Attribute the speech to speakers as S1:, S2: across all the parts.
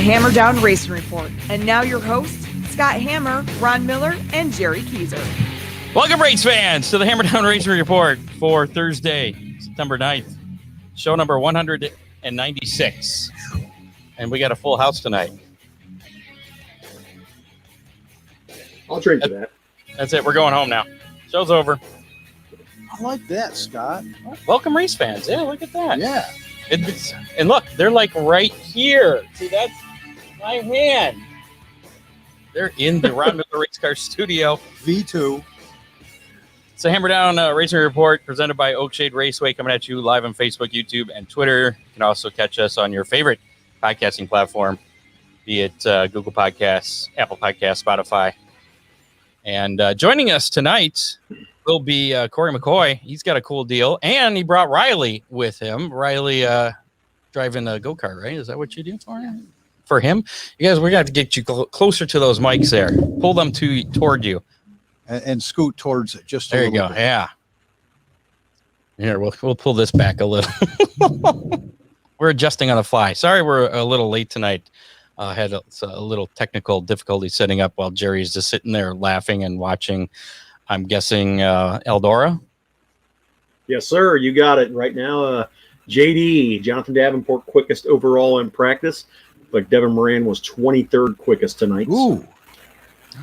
S1: Hammer Down Racing Report. And now your hosts, Scott Hammer, Ron Miller, and Jerry Keyser.
S2: Welcome, race fans, to the Hammer Down Racing Report for Thursday, September 9th. Show number 196. And we got a full house tonight.
S3: I'll drink to that.
S2: That's it. We're going home now. Show's over.
S4: I like that, Scott.
S2: Welcome, race fans. Yeah, look at that.
S4: Yeah.
S2: And look, they're like right here. See, that's my hand. They're in the Ron Miller Race Car Studio.
S4: V2.
S2: It's a Hammer Down Racing Report presented by Oakshade Raceway, coming at you live on Facebook, YouTube, and Twitter. You can also catch us on your favorite podcasting platform, be it Google Podcasts, Apple Podcasts, Spotify. And joining us tonight will be Cory Mccaughey. He's got a cool deal, and he brought Riley with him. Riley driving a go-kart, right? Is that what you do for him? For him? You guys, we're going to have to get you closer to those mics there. Pull them toward you.
S4: And scoot towards it. Just
S2: there you go.
S4: Bit.
S2: Yeah. Here, we'll pull this back a little. We're adjusting on the fly. Sorry, we're a little late tonight. Had a little technical difficulty setting up while Jerry's just sitting there laughing and watching. I'm guessing Eldora.
S3: Yes, sir. You got it. Right now, JD, Jonathan Davenport, quickest overall in practice. But Devin Moran was 23rd quickest tonight.
S4: Ooh.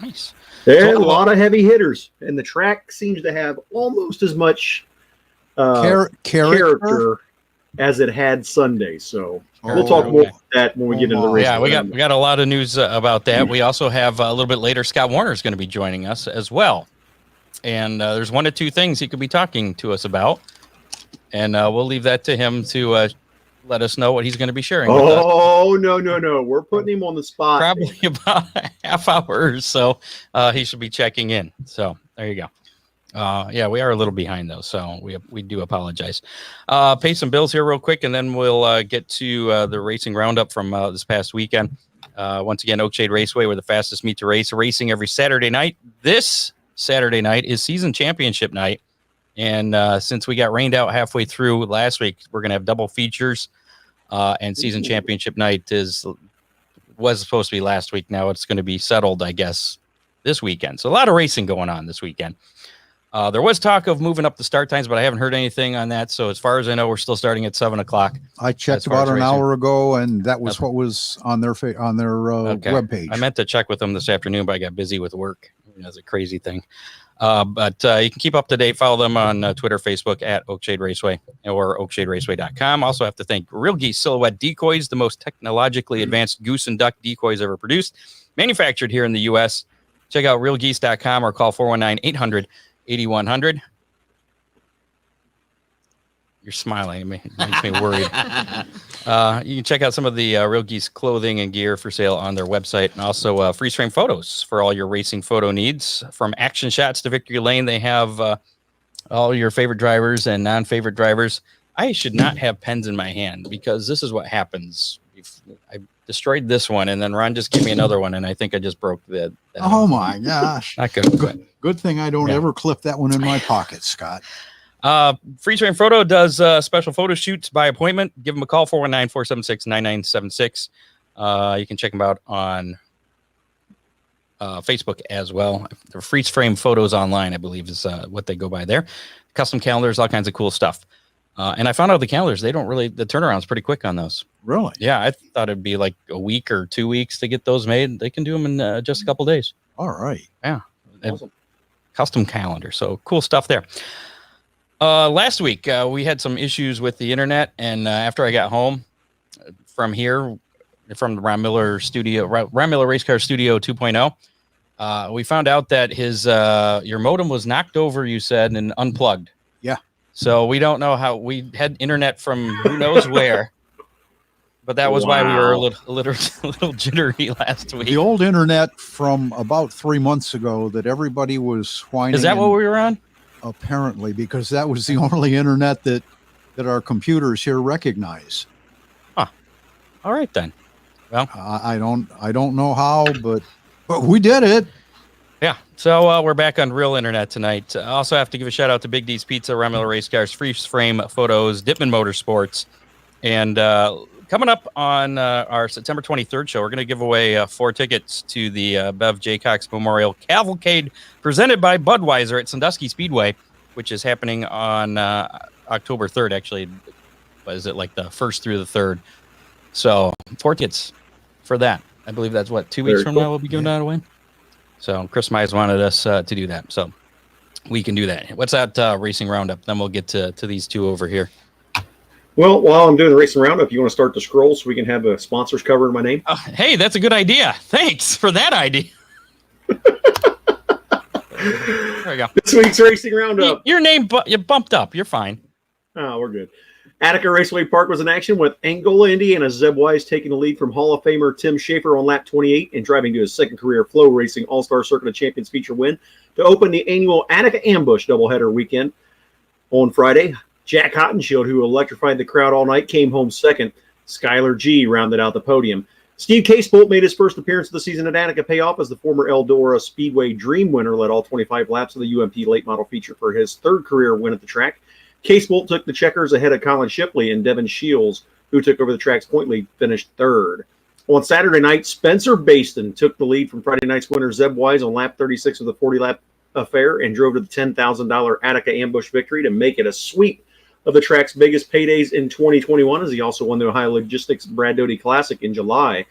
S2: Nice.
S3: There's a lot of heavy hitters. And the track seems to have almost as much character as it had Sunday. So we'll talk more about that when we get into the race.
S2: Yeah, we got a lot of news about that. We also have a little bit later, Scott Warner is going to be joining us as well. And there's one or two things he could be talking to us about. And we'll leave that to him to let us know what he's going to be sharing with us.
S3: Oh, no. We're putting him on the spot.
S2: Probably about a half hour or so. He should be checking in. So there you go. Yeah, we are a little behind, though, so we do apologize. Pay some bills here real quick, and then we'll get to the racing roundup from this past weekend. Once again, Oakshade Raceway, we're the fastest meet to race, racing every Saturday night. This Saturday night is season championship night, and since we got rained out halfway through last week, we're going to have double features, and season championship night was supposed to be last week. Now it's going to be settled, I guess, this weekend. So a lot of racing going on this weekend. There was talk of moving up the start times, but I haven't heard anything on that. So as far as I know, we're still starting at 7 o'clock.
S4: I checked about an hour ago, and that was what was on their webpage.
S2: I meant to check with them this afternoon, but I got busy with work. That's a crazy thing. But you can keep up to date. Follow them on Twitter, Facebook at Oakshade Raceway or oakshaderaceway.com. Also have to thank Real Geese Silhouette Decoys, the most technologically advanced goose and duck decoys ever produced, manufactured here in the U.S. Check out realgeese.com or call 419-800-8100. You're smiling. It makes me worried. You can check out some of the Real Geese clothing and gear for sale on their website, and also freeze frame photos for all your racing photo needs. From action shots to victory lane, they have all your favorite drivers and non-favorite drivers. I should not have pens in my hand because this is what happens. I destroyed this one, and then Ron just gave me another one, and I think I just broke that.
S4: Oh, my gosh.
S2: Not good.
S4: Good thing I don't ever clip that one in my pocket, Scott.
S2: Freeze Frame Photo does special photo shoots by appointment. Give them a call, 419-476-9976. You can check them out on Facebook as well. The Freeze Frame Photos Online, I believe, is what they go by there. Custom calendars, all kinds of cool stuff. And I found out the calendars, the turnaround's pretty quick on those.
S4: Really?
S2: Yeah, I thought it'd be like a week or 2 weeks to get those made. They can do them in just a couple days.
S4: All right.
S2: Yeah. Awesome. Custom calendar. So cool stuff there. Last week, we had some issues with the internet, and after I got home from here, from the Ron Miller Race Car Studio 2.0, we found out that your modem was knocked over, you said, and unplugged.
S4: Yeah.
S2: So we don't know how. We had internet from who knows where, but that was why we were a little jittery last week.
S4: The old internet from about 3 months ago that everybody was whining.
S2: Is that what we were on?
S4: Apparently, because that was the only internet that our computers here recognize.
S2: Huh. All right then. Well,
S4: I don't know how, but we did it.
S2: Yeah. So we're back on real internet tonight. I also have to give a shout out to Big D's Pizza, Ron Miller Race Cars, Freeze Frame Photos, Dipman Motorsports, and a coming up on our September 23rd show, we're going to give away 4 tickets to the Bev J. Cox Memorial Cavalcade presented by Budweiser at Sandusky Speedway, which is happening on October 3rd, actually. Is it like the 1st through the 3rd? So 4 tickets for that. I believe that's 2 weeks from now we'll be giving that away. So Chris Mize wanted us to do that. So we can do that. What's that racing roundup? Then we'll get to these two over here.
S3: Well, while I'm doing the racing roundup, you want to start the scroll so we can have the sponsors covered in my name?
S2: Hey, that's a good idea. Thanks for that idea. There we go.
S3: This week's racing roundup.
S2: Your name, you bumped up. You're fine.
S3: Oh, we're good. Attica Raceway Park was in action with Angola, Indiana. Zeb Wise taking the lead from Hall of Famer Tim Schaefer on lap 28 and driving to his second career Flow Racing All-Star Circuit of Champions feature win to open the annual Attica Ambush doubleheader weekend. On Friday, Jack Hottenshield, who electrified the crowd all night, came home second. Skylar G rounded out the podium. Steve Casebolt made his first appearance of the season at Attica payoff as the former Eldora Speedway Dream winner, led all 25 laps of the UMP late model feature for his third career win at the track. Casebolt took the checkers ahead of Colin Shipley, and Devin Shields, who took over the track's point lead, finished third. On Saturday night, Spencer Baston took the lead from Friday night's winner Zeb Wise on lap 36 of the 40-lap affair and drove to the $10,000 Attica Ambush victory to make it a sweep of the track's biggest paydays in 2021, as he also won the Ohio Logistics Brad Doty Classic in July.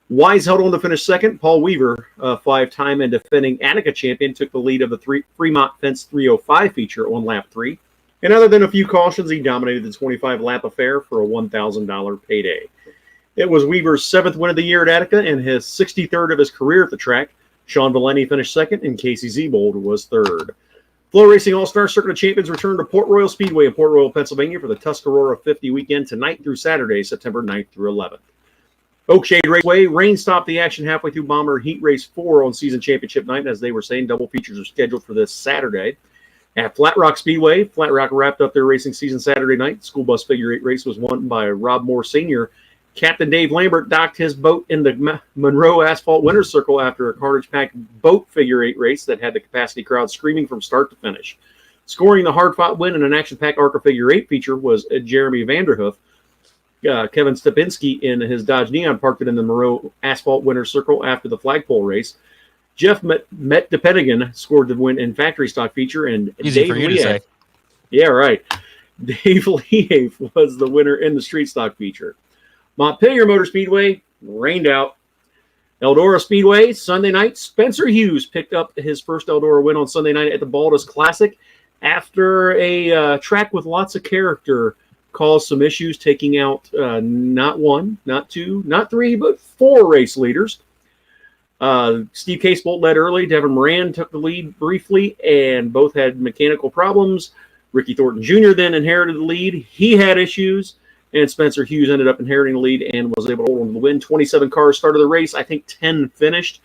S3: Wise held on to finish second. Paul Weaver, a 5-time and defending Attica champion, took the lead of the Fremont Fence 305 feature on lap 3. And other than a few cautions, he dominated the 25-lap affair for a $1,000 payday. It was Weaver's 7th win of the year at Attica and his 63rd of his career at the track. Sean Valenti finished second, and Casey Zebold was third. Flow Racing All-Star Circuit of Champions returned to Port Royal Speedway in Port Royal, Pennsylvania for the Tuscarora 50 weekend tonight through Saturday, September 9th through 11th. Oakshade Raceway, rain stopped the action halfway through Bomber Heat Race 4 on season championship night. As they were saying, double features are scheduled for this Saturday. At Flat Rock Speedway, Flat Rock wrapped up their racing season Saturday night. The school bus figure 8 race was won by Rob Moore Sr. Captain Dave Lambert docked his boat in the Monroe Asphalt Winner's Circle after a cartage-packed boat figure 8 race that had the capacity crowd screaming from start to finish. Scoring the hard-fought win in an action-packed ARCA figure 8 feature was Jeremy Vanderhoof. Kevin Stepinski in his Dodge Neon parked it in the Monroe Asphalt Winner's Circle after the flagpole race. Jeff Met-DePettigan scored the win in factory stock feature, and
S2: Easy
S3: Dave
S2: for you to say.
S3: Yeah, right. Dave Leaf was the winner in the street stock feature. Montpelier Motor Speedway rained out. Eldora Speedway Sunday night. Spencer Hughes picked up his first Eldora win on Sunday night at the Baldus Classic after a track with lots of character caused some issues, taking out not 1, not 2, not 3, but 4 race leaders. Steve Casebolt led early. Devin Moran took the lead briefly, and both had mechanical problems. Ricky Thornton Jr. then inherited the lead. He had issues, and Spencer Hughes ended up inheriting the lead and was able to hold on to the win. 27 cars started the race. I think 10 finished,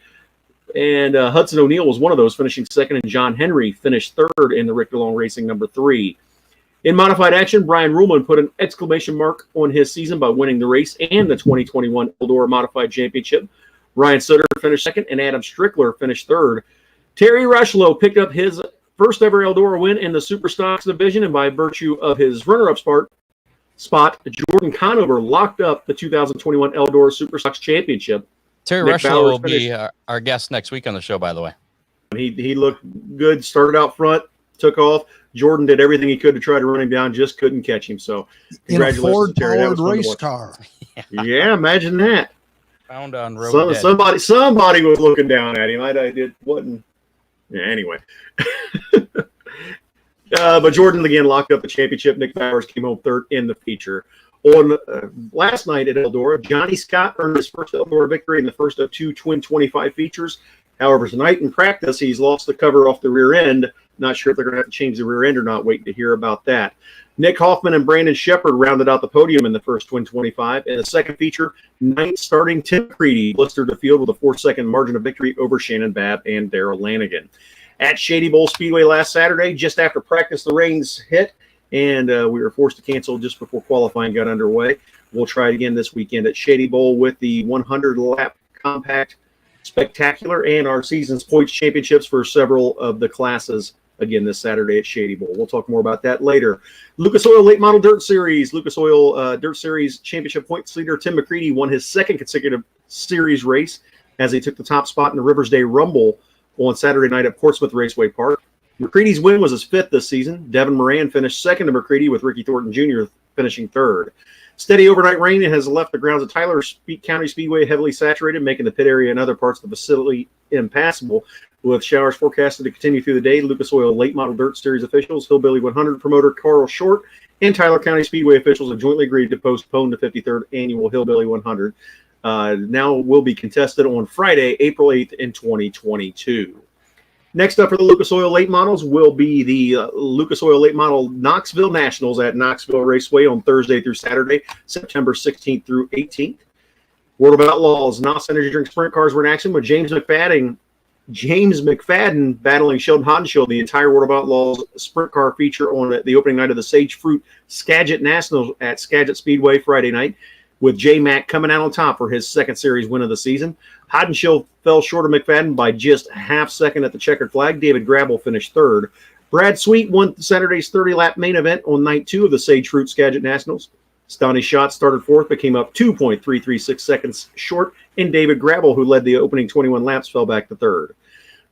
S3: and Hudson O'Neill was one of those, finishing second, and John Henry finished third in the Rick DeLong Racing number 3. In modified action, Brian Ruhlman put an exclamation mark on his season by winning the race and the 2021 Eldora Modified Championship. Ryan Sutter finished second, and Adam Strickler finished third. Terry Rushlow picked up his first ever Eldora win in the Super Stocks division, and by virtue of his runner-up spot, Jordan Conover locked up the 2021 Eldora Super Stocks Championship.
S2: Terry Rushlow will be our guest next week on the show, by the way.
S3: He looked good, started out front, took off. Jordan did everything he could to try to run him down, just couldn't catch him. So congratulations, Terry. That was fun to watch.
S4: Race car.
S3: Yeah, imagine that.
S2: Found on road.
S3: Somebody was looking down at him. I did wasn't. Yeah, anyway. But Jordan again locked up the championship. Nick Bowers came home third in the feature. On last night at Eldora, Johnny Scott earned his first Eldora victory in the first of 2 Twin 25 features. However, tonight in practice, he's lost the cover off the rear end. Not sure if they're going to have to change the rear end or not. Waiting to hear about that. Nick Hoffman and Brandon Shepard rounded out the podium in the first Twin 25. In the second feature, ninth starting Tim Creedy blistered the field with a 4-second margin of victory over Shannon Babb and Darrell Lanigan. At Shady Bowl Speedway last Saturday, just after practice, the rains hit, and we were forced to cancel just before qualifying got underway. We'll try it again this weekend at Shady Bowl with the 100-lap compact spectacular and our season's points championships for several of the classes again this Saturday at Shady Bowl. We'll talk more about that later. Lucas Oil Late Model Dirt Series. Lucas Oil Dirt Series Championship points leader Tim McCready won his second consecutive series race as he took the top spot in the Rivers Day Rumble on Saturday night at Portsmouth Raceway Park. McCready's win was his fifth this season. Devin Moran finished second to McCready, with Ricky Thornton Jr. finishing third. Steady overnight rain has left the grounds of Tyler County Speedway heavily saturated, making the pit area and other parts of the facility impassable. With showers forecasted to continue through the day, Lucas Oil Late Model Dirt Series officials, Hillbilly 100 promoter Carl Short, and Tyler County Speedway officials have jointly agreed to postpone the 53rd annual Hillbilly 100. Now will be contested on Friday, April 8th in 2022. Next up for the Lucas Oil Late Models will be the Lucas Oil Late Model Knoxville Nationals at Knoxville Raceway on Thursday through Saturday, September 16th through 18th. World of Outlaws NOS Energy Drink Sprint Cars were in action with James McFadden battling Sheldon Hodenshield. The entire World of Outlaws Sprint Car feature on the opening night of the Sage Fruit Skagit Nationals at Skagit Speedway Friday night, with J-Mac coming out on top for his second series win of the season. Hodenshield fell short of McFadden by just a half second at the checkered flag. David Grabble finished third. Brad Sweet won Saturday's 30-lap main event on night 2 of the Sage Fruit Skagit Nationals. Stoney Schott started fourth, but came up 2.336 seconds short, and David Grabble, who led the opening 21 laps, fell back to third.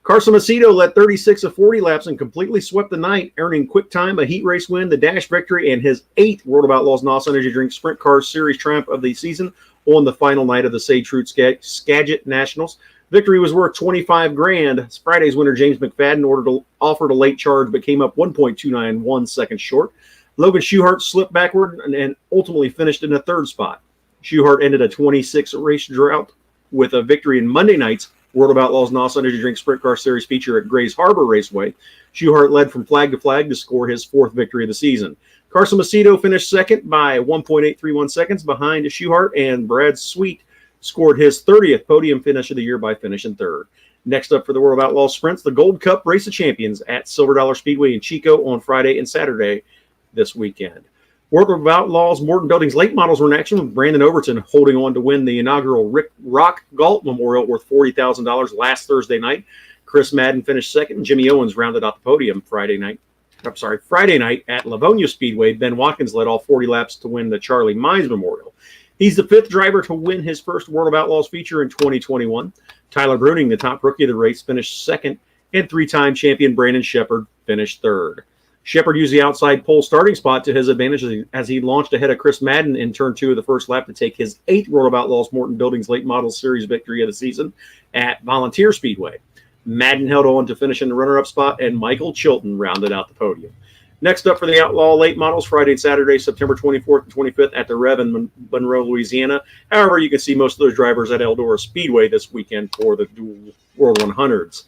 S3: Carson Macedo led 36 of 40 laps and completely swept the night, earning quick time, a heat race win, the dash victory, and his 8th World of Outlaws NOS Energy Drink Sprint Car Series triumph of the season on the final night of the Sage Fruit Skagit Nationals. Victory was worth $25,000. Friday's winner, James McFadden, offered a late charge but came up 1.291 seconds short. Logan Schuchart slipped backward and ultimately finished in the third spot. Schuchart ended a 26-race drought with a victory in Monday night's World of Outlaws NOS Energy Drink Sprint Car Series feature at Grays Harbor Raceway. Schuchart led from flag to flag to score his 4th victory of the season. Carson Macedo finished second by 1.831 seconds behind Schuchart, and Brad Sweet scored his 30th podium finish of the year by finishing third. Next up for the World of Outlaws Sprints, the Gold Cup Race of Champions at Silver Dollar Speedway in Chico on Friday and Saturday this weekend. World of Outlaws Morton Buildings Late Models were in action, with Brandon Overton holding on to win the inaugural Rick Rock Galt Memorial worth $40,000 last Thursday night. Chris Madden finished second, and Jimmy Owens rounded out the podium Friday night at Livonia Speedway. Ben Watkins led all 40 laps to win the Charlie Mines Memorial. He's the 5th driver to win his first World of Outlaws feature in 2021. Tyler Bruning, the top rookie of the race, finished second, and 3-time champion Brandon Shepard finished third. Shepard used the outside pole starting spot to his advantage as he launched ahead of Chris Madden in turn 2 of the first lap to take his 8th World of Outlaws Morton Buildings Late Model Series victory of the season at Volunteer Speedway. Madden held on to finish in the runner-up spot, and Michael Chilton rounded out the podium. Next up for the Outlaw Late Models, Friday and Saturday, September 24th and 25th at the Rev in Monroe, Louisiana. However, you can see most of those drivers at Eldora Speedway this weekend for the dual World 100s.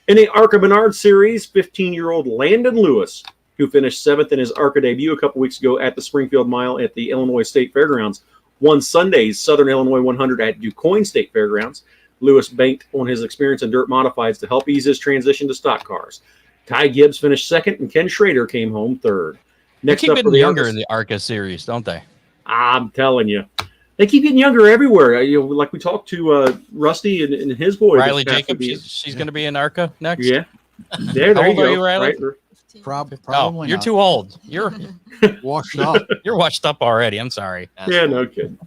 S3: In the ARCA Menard Series, 15-year-old Landon Lewis, who finished 7th in his ARCA debut a couple weeks ago at the Springfield Mile at the Illinois State Fairgrounds, won Sunday's Southern Illinois 100 at DuQuoin State Fairgrounds. Lewis banked on his experience in dirt modifieds to help ease his transition to stock cars. Ty Gibbs finished second, and Ken Schrader came home third.
S2: Next they keep getting younger in the ARCA series, don't they?
S3: I'm telling you. They keep getting younger everywhere. Like we talked to Rusty and his boy.
S2: Riley Jacobs, she's going to be in ARCA next?
S3: Yeah. There
S2: How
S3: you
S2: old
S3: go.
S2: Are you, Riley?
S3: Right.
S4: Probably
S2: you're
S4: not.
S2: too old. You're
S4: washed up.
S2: You're washed up already. I'm sorry.
S3: Yeah, no kidding.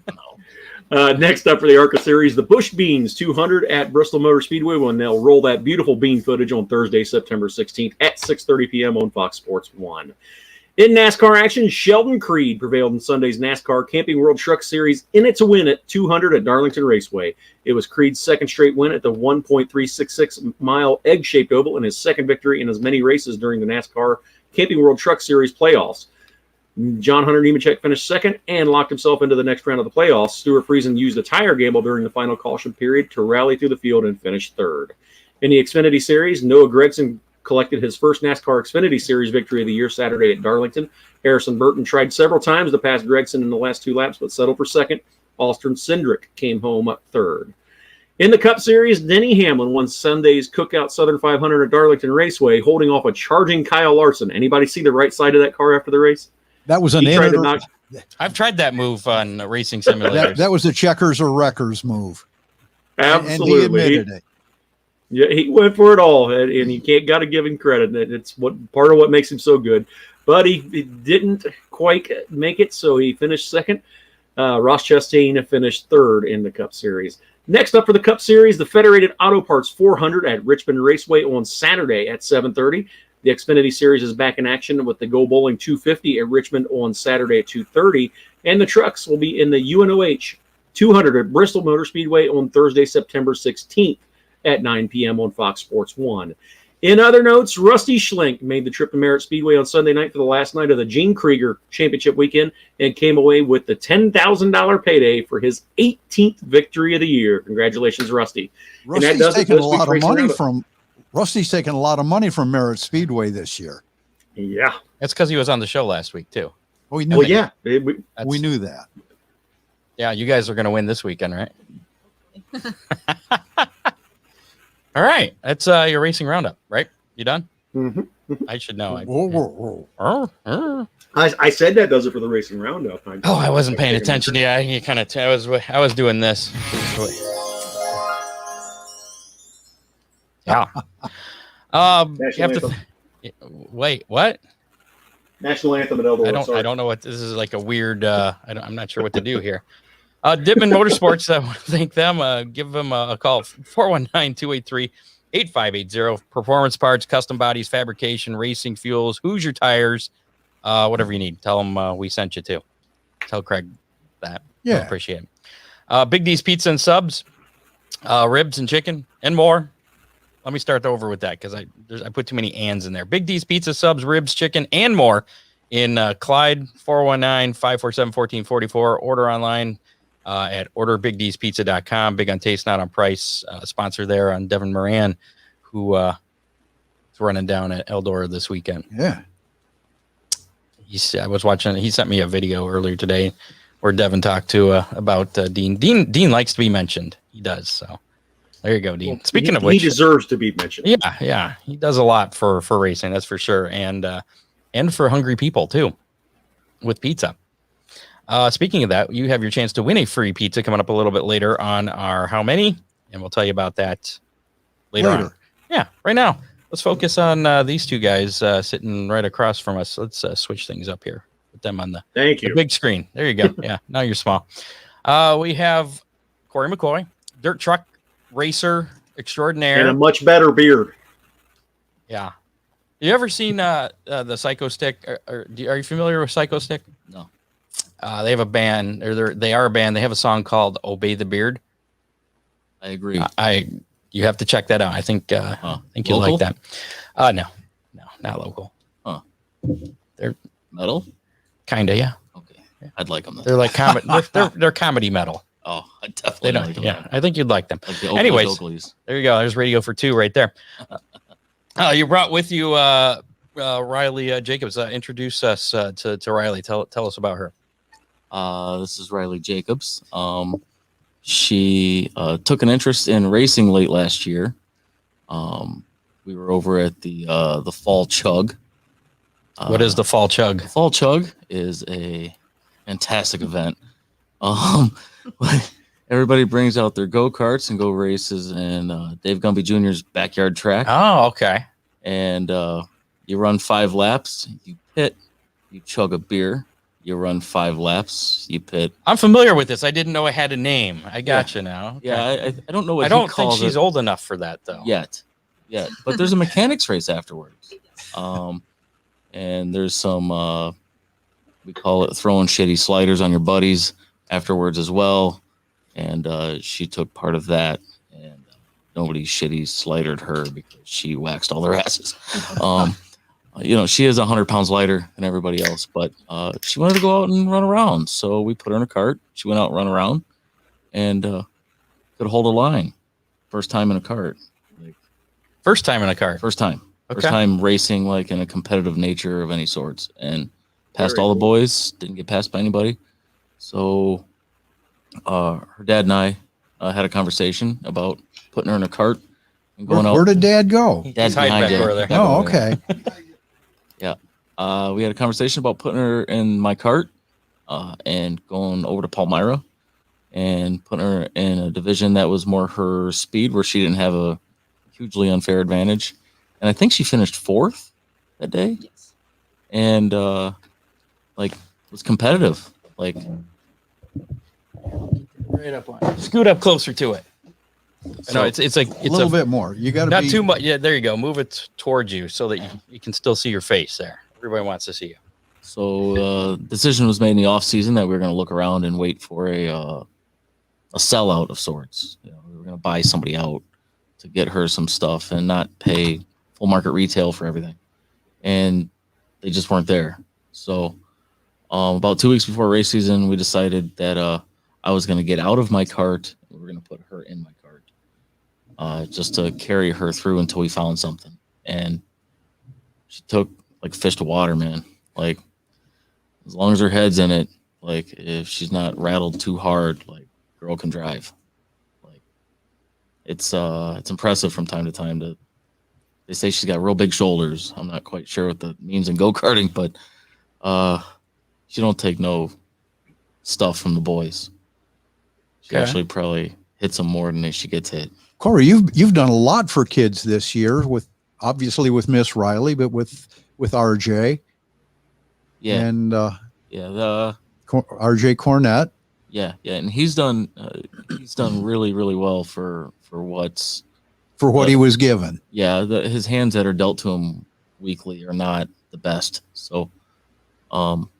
S3: Next up for the ARCA Series, the Bush Beans 200 at Bristol Motor Speedway, when they'll roll that beautiful bean footage on Thursday, September 16th at 6:30 p.m. on Fox Sports 1. In NASCAR action, Sheldon Creed prevailed in Sunday's NASCAR Camping World Truck Series in its win at 200 at Darlington Raceway. It was Creed's second straight win at the 1.366-mile egg-shaped oval and his second victory in as many races during the NASCAR Camping World Truck Series playoffs. John Hunter Nemechek finished second and locked himself into the next round of the playoffs. Stuart Friesen used a tire gamble during the final caution period to rally through the field and finish third. In the Xfinity Series, Noah Gragson collected his first NASCAR Xfinity Series victory of the year Saturday at Darlington. Harrison Burton tried several times to pass Gregson in the last 2 laps, but settled for second. Austin Cindric came home up third. In the Cup Series, Denny Hamlin won Sunday's Cookout Southern 500 at Darlington Raceway, holding off a charging Kyle Larson. Anybody see the right side of that car after the race?
S4: That was an
S2: I've tried that move on racing simulators.
S4: That was a checkers or wreckers move.
S3: Absolutely.
S4: And he admitted it.
S3: Yeah, he went for it all, and you got to give him credit. It's part of what makes him so good. But he didn't quite make it, so he finished second. Ross Chastain finished third in the Cup Series. Next up for the Cup Series, the Federated Auto Parts 400 at Richmond Raceway on Saturday at 7:30. The Xfinity Series is back in action with the Go Bowling 250 at Richmond on Saturday at 2:30. And the trucks will be in the UNOH 200 at Bristol Motor Speedway on Thursday, September 16th at 9 p.m. on Fox Sports 1. In other notes, Rusty Schlink made the trip to Merritt Speedway on Sunday night for the last night of the Gene Krieger Championship weekend and came away with the $10,000 payday for his 18th victory of the year. Congratulations, Rusty.
S4: Rusty's taking a lot of money from Rusty's taking a lot of money from Merritt Speedway this year.
S3: Yeah.
S2: That's because he was on the show last week, too.
S4: We knew we knew that.
S2: Yeah, you guys are going to win this weekend, right? All right. That's your racing roundup, right? You done?
S3: Mm-hmm.
S2: I should know.
S3: I said that does it for the racing roundup.
S2: I wasn't paying attention. Yeah, you kind of. I was doing this. Yeah. You have to. Wait, what?
S3: National anthem at Eldor.
S2: I don't know what this is, like a weird. I'm not sure what to do here. Dipman Motorsports, I want to thank them. Give them a call, 419-283-8580. Performance parts, custom bodies, fabrication, racing fuels, Hoosier tires, whatever you need. Tell them we sent you too. Tell Craig that.
S4: Yeah.
S2: I appreciate it. Big D's Pizza and Subs, ribs and chicken and more. Let me start over with that because I put too many ands in there. Big D's Pizza, Subs, ribs, chicken, and more in Clyde, 419-547-1444. Order online at orderbigdspizza.com. Big on taste, not on price. Sponsor there on Devin Moran, who is running down at Eldora this weekend.
S4: Yeah.
S2: I was watching. He sent me a video earlier today where Devin talked to about Dean. Dean likes to be mentioned. He does. So there you go, Dean.
S3: Well,
S2: Speaking of which,
S3: he deserves to be mentioned.
S2: Yeah, he does a lot for racing, that's for sure, and for hungry people too, with pizza. Speaking of that, you have your chance to win a free pizza coming up a little bit later on our How Many, and we'll tell you about that later on. Yeah, right now. Let's focus on these two guys sitting right across from us. Let's switch things up here. Put them on the big screen. There you go. Yeah, now you're small. We have Cory Mccaughey, dirt truck racer extraordinaire.
S3: And a much better beard.
S2: Yeah. You ever seen the Psycho Stick? Are you familiar with Psycho Stick?
S5: No.
S2: They have a band. They are a band. They have a song called "Obey the Beard."
S5: I agree.
S2: You have to check that out. I think you'll like that. No, not local.
S5: Huh?
S2: They're
S5: metal.
S2: Kinda, yeah.
S5: Okay, I'd like them. Then.
S2: They're like comedy. they're comedy metal.
S5: Oh, I definitely like them.
S2: Yeah, I think you'd like them.
S5: Like the
S2: Anyways, there you go. There's radio for two right there. You brought with you Riley Jacobs. Introduce us to Riley. Tell us about her.
S5: This is Riley Jacobs. She took an interest in racing late last year. We were over at the Fall Chug.
S2: What is the Fall Chug?
S5: The Fall Chug is a fantastic event. Everybody brings out their go-karts and go races in Dave Gumby Jr.'s backyard track.
S2: Oh, okay.
S5: And you run 5 laps, you pit, you chug a beer, you run 5 laps, you pit.
S2: I'm familiar with this. I didn't know it had a name. I gotcha now. Okay.
S5: Yeah, I don't know what
S2: I
S5: he
S2: don't think
S5: calls
S2: she's
S5: it
S2: old enough for that, though.
S5: yet. But there's a mechanics race afterwards. And there's some, we call it throwing shitty sliders on your buddies afterwards as well. And she took part of that, and nobody shitty slidered her because she waxed all their asses. She is 100 pounds lighter than everybody else, but she wanted to go out and run around. So we put her in a cart. She went out and run around and could hold a line. First time in a cart.
S2: First time in a cart?
S5: First time.
S2: Okay.
S5: First time racing like in a competitive nature of any sorts. And passed all the boys. Didn't get passed by anybody. So her dad and I had a conversation about putting her in a cart and going out.
S4: Where did Dad go?
S5: Dad's behind you.
S4: Oh, okay.
S5: Yeah. We had a conversation about putting her in my cart and going over to Palmyra and putting her in a division that was more her speed, where she didn't have a hugely unfair advantage. And I think she finished 4th that day.
S6: Yes.
S5: And like was competitive. Like
S2: Right up on. Scoot up closer to it. No, it's like
S4: A little bit more. You got to
S2: not
S4: be
S2: too much. Yeah, there you go. Move it towards you so that you can still see your face there. Everybody wants to see you.
S5: So decision was made in the off season that we were going to look around and wait for a sellout of sorts. You know, we were going to buy somebody out to get her some stuff and not pay full market retail for everything. And they just weren't there. So about 2 weeks before race season, we decided that I was going to get out of my cart. We were going to put her in my cart just to carry her through until we found something. And she took like fish to water, man. Like, as long as her head's in it, like if she's not rattled too hard, like girl can drive. Like it's impressive from time to time. They say she's got real big shoulders. I'm not quite sure what that means in go-karting, but she don't take no stuff from the boys. She actually probably hits them more than she gets hit.
S4: Cory, you've done a lot for kids this year, with obviously with Miss Riley, but with RJ.
S5: Yeah.
S4: And
S5: The
S4: RJ Cornett.
S5: yeah, and he's done really, really well for what
S4: he was given.
S5: Yeah, his hands that are dealt to him weekly are not the best. So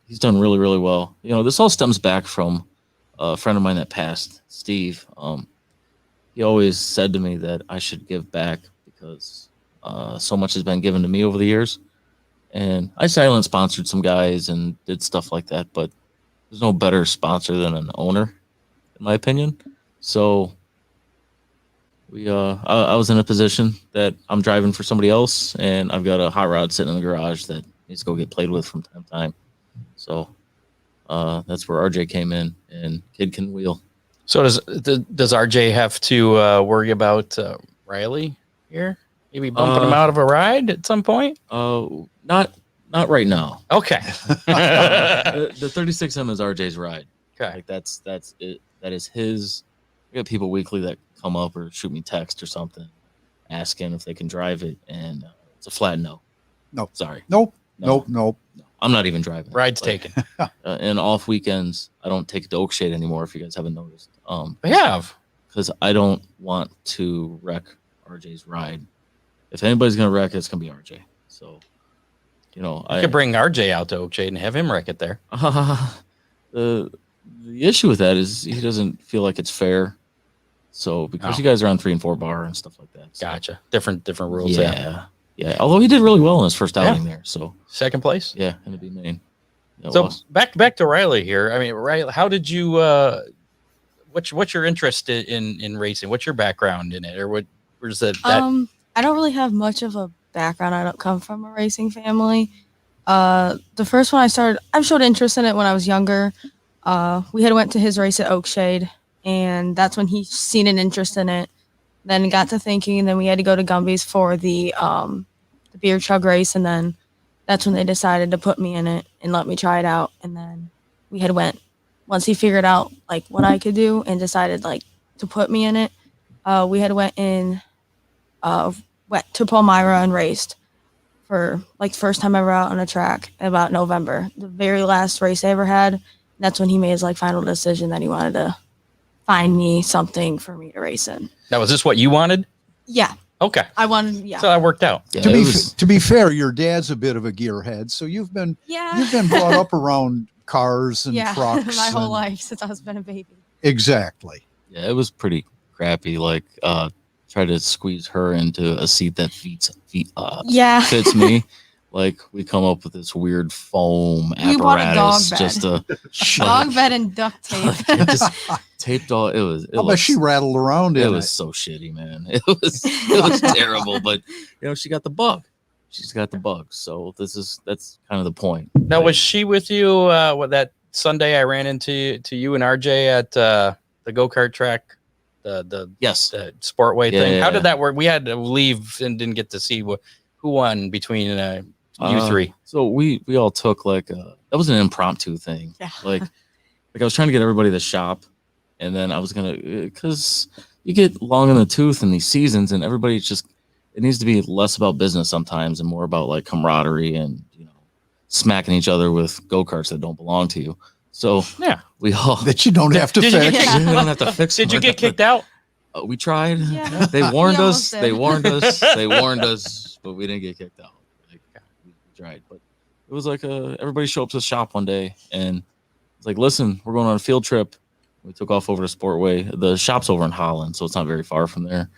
S5: he's done really, really well. You know, this all stems back from a friend of mine that passed, Steve. He always said to me that I should give back because so much has been given to me over the years. And I silent sponsored some guys and did stuff like that, but there's no better sponsor than an owner, in my opinion. So I was in a position that I'm driving for somebody else, and I've got a hot rod sitting in the garage that needs to go get played with from time to time. So that's where RJ came in, and kid can wheel.
S2: So does RJ have to worry about Riley here? Maybe bumping him out of a ride at some point?
S5: Not right now.
S2: Okay.
S5: The 36M is RJ's ride.
S2: Okay.
S5: Like that's it. That is his. I got people weekly that come up or shoot me text or something, asking if they can drive it, and it's a flat no.
S4: No.
S5: Sorry.
S4: Nope.
S5: No.
S4: Nope.
S5: I'm not even driving.
S2: Ride's taken.
S5: And off weekends, I don't take it to Oakshade anymore. If you guys haven't noticed,
S2: I have.
S5: because I don't want to wreck RJ's ride. If anybody's gonna wreck it, it's gonna be RJ. So, you know,
S2: I could bring RJ out to Oakshade and have him wreck it there.
S5: The issue with that is he doesn't feel like it's fair. So because you guys are on 3 and 4 bar and stuff like that. So,
S2: Gotcha. Different rules.
S5: Yeah. Although he did really well in his first outing there. So
S2: Second place.
S5: yeah, in the B main.
S2: So back to Riley here. I mean, Riley, how did you? What's your interest in racing? What's your background in it, or where's that?
S6: I don't really have much of a background. I don't come from a racing family. The first one I showed interest in it when I was younger. We had went to his race at Oakshade, and that's when he seen an interest in it. Then got to thinking, and then we had to go to Gumby's for the beer chug race, and then that's when they decided to put me in it and let me try it out. And then we had went once he figured out like what I could do and decided like to put me in it. We had went to Palmyra and raced for like the first time ever out on a track about November, the very last race I ever had. That's when he made his like final decision that he wanted to find me something for me to race in.
S2: Now, was this what you wanted?
S6: Yeah.
S2: Okay.
S6: I wanted, yeah.
S2: So that worked out.
S5: Yeah,
S4: To be fair, your dad's a bit of a gearhead, so you've been brought up around cars and trucks
S6: my whole life since I was been a baby.
S4: Exactly.
S5: Yeah, it was pretty crappy. Like try to squeeze her into a seat that fits me. Like we come up with this weird foam apparatus, just a
S6: dog bed and duct tape.
S5: just taped all. It
S4: bet she rattled around in it.
S5: It was so shitty, man. It was terrible, but you know she got the bug. She's got the bug. So that's kind of the point.
S2: Now, was she with you? That Sunday I ran into you and RJ at the go-kart track, the Sportway thing.
S5: Yeah.
S2: How did that work? We had to leave and didn't get to see who won between you three.
S5: So we all took like that was an impromptu thing.
S6: Yeah.
S5: Like I was trying to get everybody to the shop, and then I was gonna because you get long in the tooth in these seasons, and everybody's just it needs to be less about business sometimes and more about like camaraderie and, smacking each other with go-karts that don't belong to you. So
S2: Yeah,
S5: we all
S4: That you don't have to
S2: Did you
S4: fix.
S2: get-
S5: you don't have to fix.
S2: Did you
S5: them.
S2: get kicked out?
S5: We tried.
S6: Yeah.
S5: They warned
S6: We
S5: us.
S6: almost did.
S5: They warned us. They warned us, but we didn't get kicked out. Like, we tried, but it was like everybody showed up to the shop one day, and it's like, listen, we're going on a field trip. We took off over to Sportway. The shop's over in Holland, so it's not very far from there,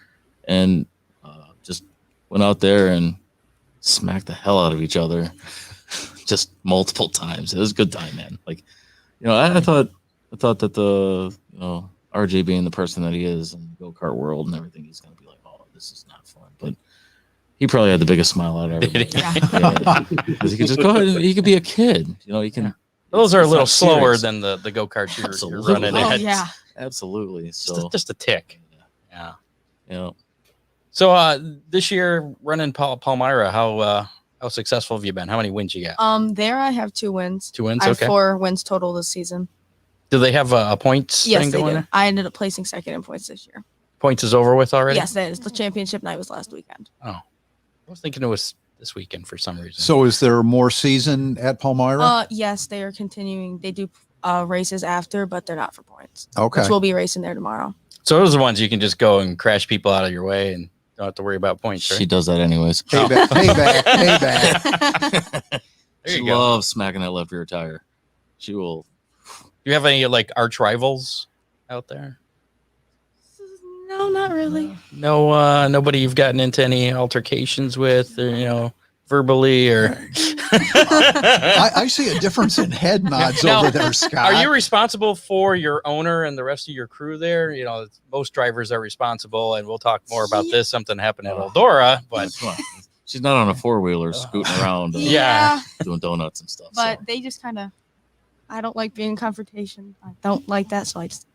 S5: and just went out there and smacked the hell out of each other, just multiple times. It was a good time, man. Like, I thought that the RJ being the person that he is in the go-kart world and everything, he's gonna be like, oh, this is not fun. But he probably had the biggest smile out of everybody.
S6: Yeah.
S5: Because he could just go ahead and he could be a kid. He can.
S2: Those are a
S5: it's
S2: little
S5: not
S2: slower
S5: serious.
S2: than the go-karts you're
S5: Absolutely.
S2: running
S6: Oh,
S2: at.
S6: yeah.
S5: Absolutely. So
S2: Just a tick. Yeah.
S5: yeah.
S2: So this year running Palmyra, how successful have you been? How many wins you got?
S6: There I have 2 wins.
S2: 2 wins.
S6: I have
S2: Okay.
S6: 4 wins total this season.
S2: Do they have a points
S6: Yes,
S2: thing
S6: they
S2: going
S6: do.
S2: there?
S6: I ended up placing second in points this year.
S2: Points is over with already?
S6: Yes, that is. The championship night was last weekend.
S2: I was thinking it was this weekend for some reason.
S4: So is there more season at Palmyra?
S6: Yes, they are continuing. They do races after, but they're not for points.
S4: Okay.
S6: Which we'll be racing there tomorrow.
S2: So those are the ones you can just go and crash people out of your way and don't have to worry about points,
S5: She
S2: right?
S5: does that anyways.
S4: Payback, payback.
S2: There
S5: She
S2: you go.
S5: loves smacking that left rear tire. She will.
S2: Do you have any like arch rivals out there?
S6: No, not really.
S2: No, nobody you've gotten into any altercations with, or verbally, or
S4: I see a difference in head nods
S2: Now,
S4: over there, Scott.
S2: Are you responsible for your owner and the rest of your crew there? Most drivers are responsible, and we'll talk more about this. Something happened at Eldora, but
S5: Come on. She's not on a 4-wheeler scooting around
S2: Yeah.
S5: doing donuts and stuff.
S6: But
S5: so.
S6: they just kind of, I don't like being in confrontation. I don't like that, so I just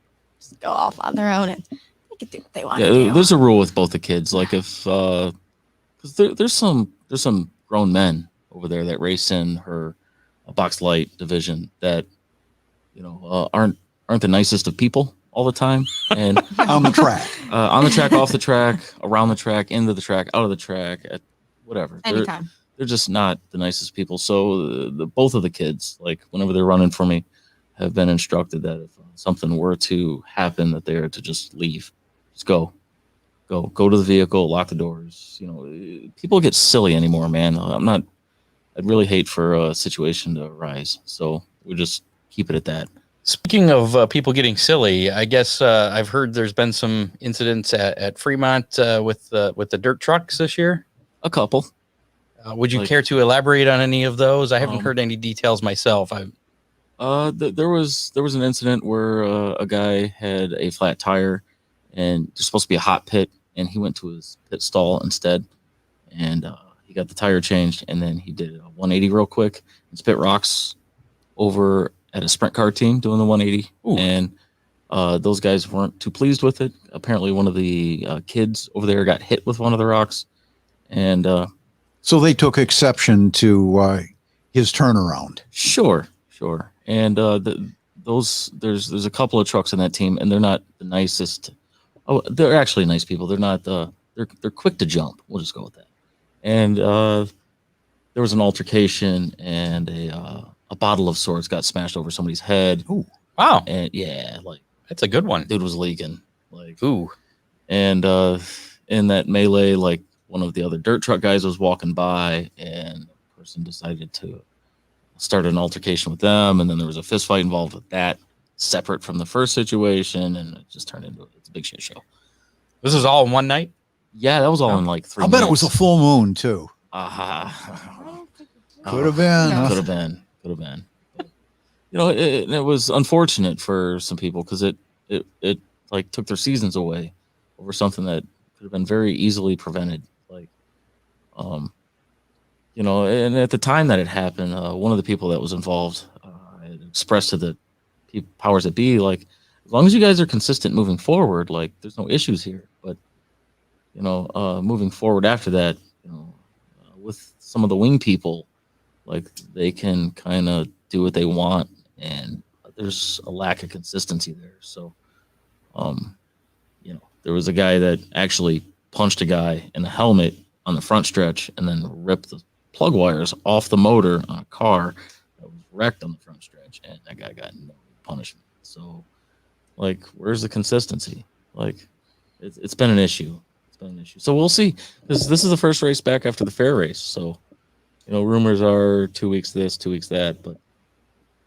S6: go off on their own and they can do what they want to
S5: Yeah,
S6: do.
S5: there's a rule with both the kids. Like if, because there's some grown men over there that race in her box light division that, aren't the nicest of people all the time, and
S4: on the track?
S5: on the track, off the track, around the track, into the track, out of the track, at whatever.
S6: Anytime.
S5: They're just not the nicest people. So both of the kids, like whenever they're running for me, have been instructed that if something were to happen, that they're to just leave, just go to the vehicle, lock the doors. People get silly anymore, man. I'd really hate for a situation to arise. So we just keep it at that.
S2: speaking of people getting silly, I guess I've heard there's been some incidents at Fremont with the dirt trucks this year.
S5: A couple.
S2: Would you
S5: Like-
S2: care to elaborate on any of those? I haven't
S5: Um,
S2: heard any details myself.
S5: There was an incident where a guy had a flat tire, and there's supposed to be a hot pit, and he went to his pit stall instead, and he got the tire changed, and then he did a 180 real quick and spit rocks over at a sprint car team doing the 180,
S2: Ooh.
S5: and those guys weren't too pleased with it. Apparently, one of the kids over there got hit with one of the rocks, and
S4: So they took exception to his turnaround.
S5: Sure. And there's a couple of trucks in that team, and they're not the nicest. Oh, they're actually nice people. They're not they're quick to jump. We'll just go with that. And there was an altercation, and a bottle of sorts got smashed over somebody's head.
S2: Wow,
S5: And yeah, like
S2: that's a good one.
S5: dude was leaking. Like,
S2: Ooh,
S5: and in that melee, like one of the other dirt truck guys was walking by, and the person decided to start an altercation with them, and then there was a fist fight involved with that, separate from the first situation, and it just turned into a big shit show.
S2: this is all in one night.
S5: Yeah, that was all in like 3
S4: I'll bet it was a full moon too. Could have been.
S6: No.
S4: huh?
S5: Could have been. It was unfortunate for some people because it like took their seasons away over something that could have been very easily prevented. Like, and at the time that it happened, one of the people that was involved had expressed to the powers that be, like, as long as you guys are consistent moving forward, like, there's no issues here. But moving forward after that, with some of the wing people, like, they can kind of do what they want, and there's a lack of consistency there. So, there was a guy that actually punched a guy in the helmet on the front stretch and then ripped the plug wires off the motor on a car that was wrecked on the front stretch, and that guy got no punishment. So, like, where's the consistency? Like, it's been an issue. It's been an issue. So we'll see. This is the first race back after the fair race. So, rumors are 2 weeks this, 2 weeks that, but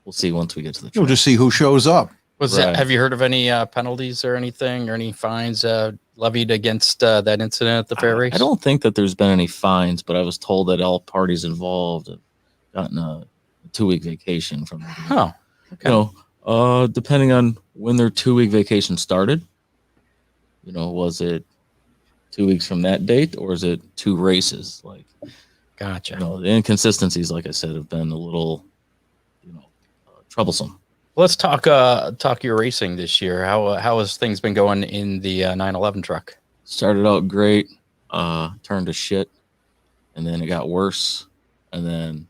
S5: we'll see once we get to the track.
S4: You'll just see who shows up.
S2: Have you heard of any penalties or anything, or any fines levied against that incident at the fair race?
S5: I don't think that there's been any fines, but I was told that all parties involved have gotten a 2-week vacation from the game.
S2: Oh, okay.
S5: Depending on when their 2-week vacation started, was it 2 weeks from that date, or is it 2 races? Like,
S2: gotcha.
S5: The inconsistencies, like I said, have been a little, troublesome.
S2: Let's talk your racing this year. How has things been going in the 911 truck?
S5: Started out great, turned to shit, and then it got worse, and then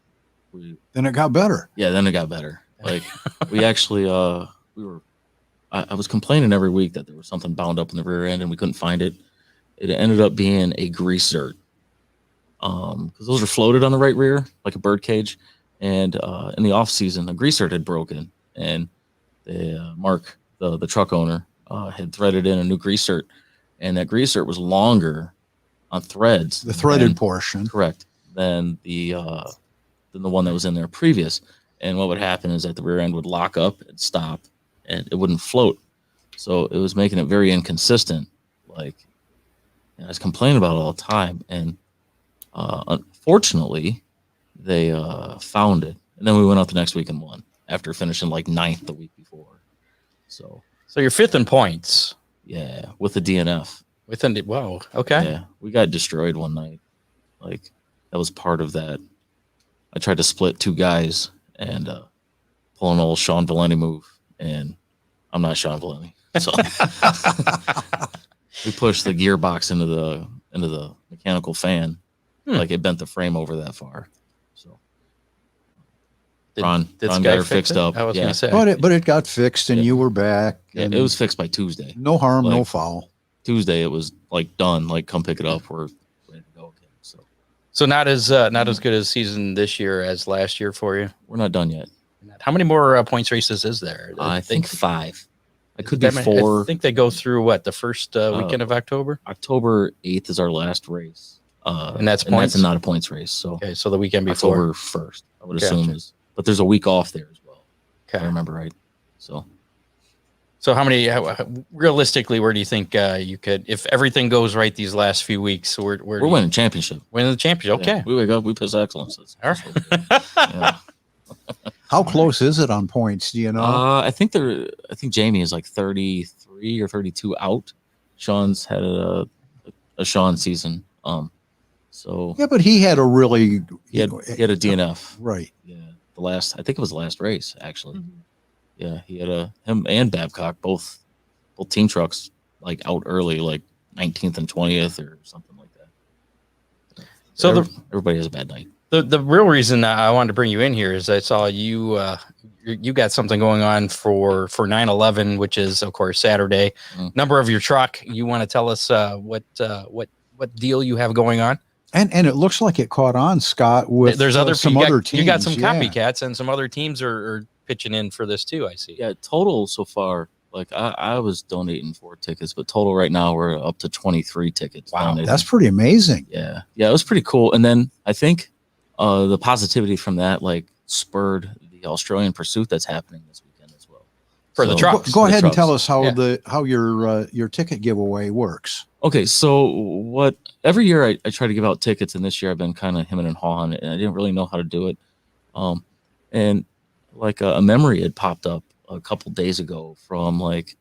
S4: Then it got better.
S5: Yeah, then it got better. Like, we actually I was complaining every week that there was something bound up in the rear end and we couldn't find it. It ended up being a grease zert. Because those are floated on the right rear like a bird cage, and in the off season, a grease zert had broken, and Mark, the truck owner, had threaded in a new grease zert, and that grease zert was longer on threads.
S4: The threaded portion,
S5: correct, than the one that was in there previous. And what would happen is that the rear end would lock up and stop, and it wouldn't float. So it was making it very inconsistent. Like, I was complaining about it all the time, and unfortunately, they found it, and then we went out the next week and won after finishing like 9th the week before. So
S2: you're 5th in points.
S5: Yeah, with the DNF.
S2: Wow. Okay.
S5: Yeah, we got destroyed one night. Like, that was part of that. I tried to split 2 guys and pull an old Sean Valenti move, and I'm not Sean Valenti. So we pushed the gearbox into the mechanical fan. Like, it bent the frame over that far. So Ron got her fixed up.
S2: I was gonna say.
S4: But it got fixed, and you were back.
S5: Yeah, it was fixed by Tuesday.
S4: No harm, no foul.
S5: Tuesday it was like done. Like, come pick it up. We're ready to go again.
S2: So not as good a season this year as last year for you.
S5: We're not done yet.
S2: How many more points races is there?
S5: I think 5. It could be 4.
S2: I think they go through the first weekend of October.
S5: October 8th is our last race,
S2: and that's points.
S5: That's not a points race. So
S2: okay, so the weekend before
S5: October 1st, I would assume is. But there's a week off there as well.
S2: Okay,
S5: if I remember right.
S2: So how many? Realistically, where do you think you could, if everything goes right these last few weeks? We're
S5: winning championship.
S2: Winning the championship. Okay,
S5: yeah, we wake up, we piss excellence.
S2: All right.
S5: Yeah.
S4: How close is it on points? Do you know?
S5: I think Jamie is like 33 or 32 out. Sean's had a Sean season. So
S4: yeah, but he had a really
S5: he had a DNF.
S4: Right.
S5: Yeah. I think it was the last race actually. Mm-hmm. Yeah, he had him and Babcock both team trucks like out early, like 19th and 20th or something like that. So everybody has a bad night.
S2: The real reason I wanted to bring you in here is I saw you got something going on for 9/11, which is of course Saturday. Mm-hmm. Number of your truck. You want to tell us what deal you have going on? And
S4: it looks like it caught on, Scott. With
S2: there's other teams. You got some copycats, and some other teams are pitching in for this too. I see.
S5: Yeah, total so far. Like I was donating 4 tickets, but total right now we're up to 23 tickets.
S4: Wow,
S5: donated.
S4: That's pretty amazing.
S5: Yeah, it was pretty cool. And then I think the positivity from that like spurred the Australian pursuit that's happening this weekend as well.
S2: For the trucks.
S4: Go ahead and tell us how how your ticket giveaway works.
S5: Okay, so every year I try to give out tickets, and this year I've been kind of hemming and hawing, and I didn't really know how to do it. And like a memory had popped up a couple days ago from like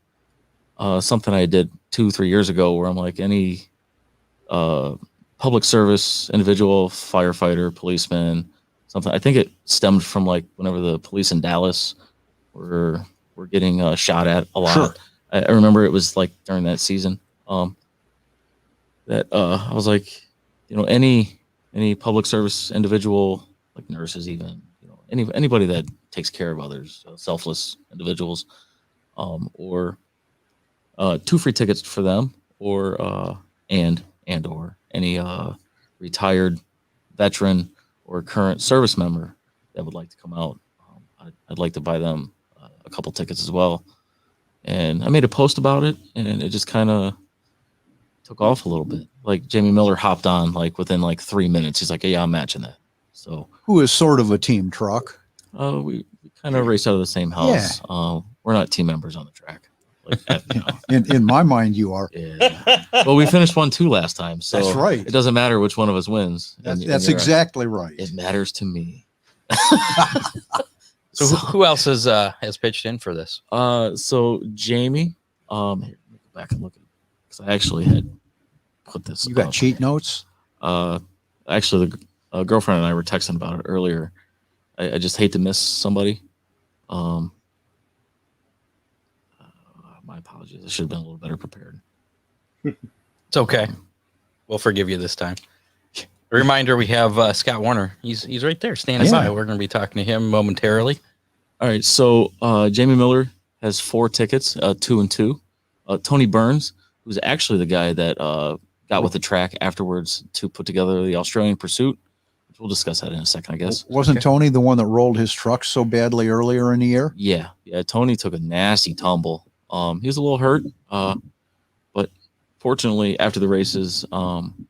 S5: something I did 2-3 years ago, where I'm like, any public service individual, firefighter, policeman, something. I think it stemmed from like whenever the police in Dallas were getting shot at a lot. Sure. I remember it was like during that season. That I was like, any public service individual, like nurses, even, anybody that takes care of others, selfless individuals, or 2 free tickets for them, or and or any retired veteran or current service member that would like to come out, I'd like to buy them a couple tickets as well. And I made a post about it, and it just kind of took off a little bit. Like Jamie Miller hopped on like within like 3 minutes. He's like, "Yeah, I'm matching that." So
S4: Who is sort of a team truck.
S5: we kind of race out of the same house. We're not team members on the track. Like,
S4: In my mind, you are.
S5: yeah. Well, we finished 1-2 last time, so
S4: That's right.
S5: it doesn't matter which one of us wins.
S4: That's
S5: you're
S4: exactly right.
S5: It matters to me.
S2: So who else has pitched in for this?
S5: So Jamie, here, let me go back and look at it because I actually had put this.
S4: You got
S5: up.
S4: cheat notes?
S5: Actually, the girlfriend and I were texting about it earlier. I just hate to miss somebody. My apologies. I should have been a little better prepared.
S2: It's okay. We'll forgive you this time. A reminder, we have Scott Warner. He's right there standing by. We're going to be talking to him momentarily.
S5: All right. So Jamie Miller has 4 tickets, 2 and 2. Tony Burns, who's actually the guy that got with the track afterwards to put together the Australian Pursuit. We'll discuss that in a second, I guess.
S4: Wasn't Tony the one that rolled his truck so badly earlier in the year?
S5: Yeah. Tony took a nasty tumble. He was a little hurt, but fortunately, after the races,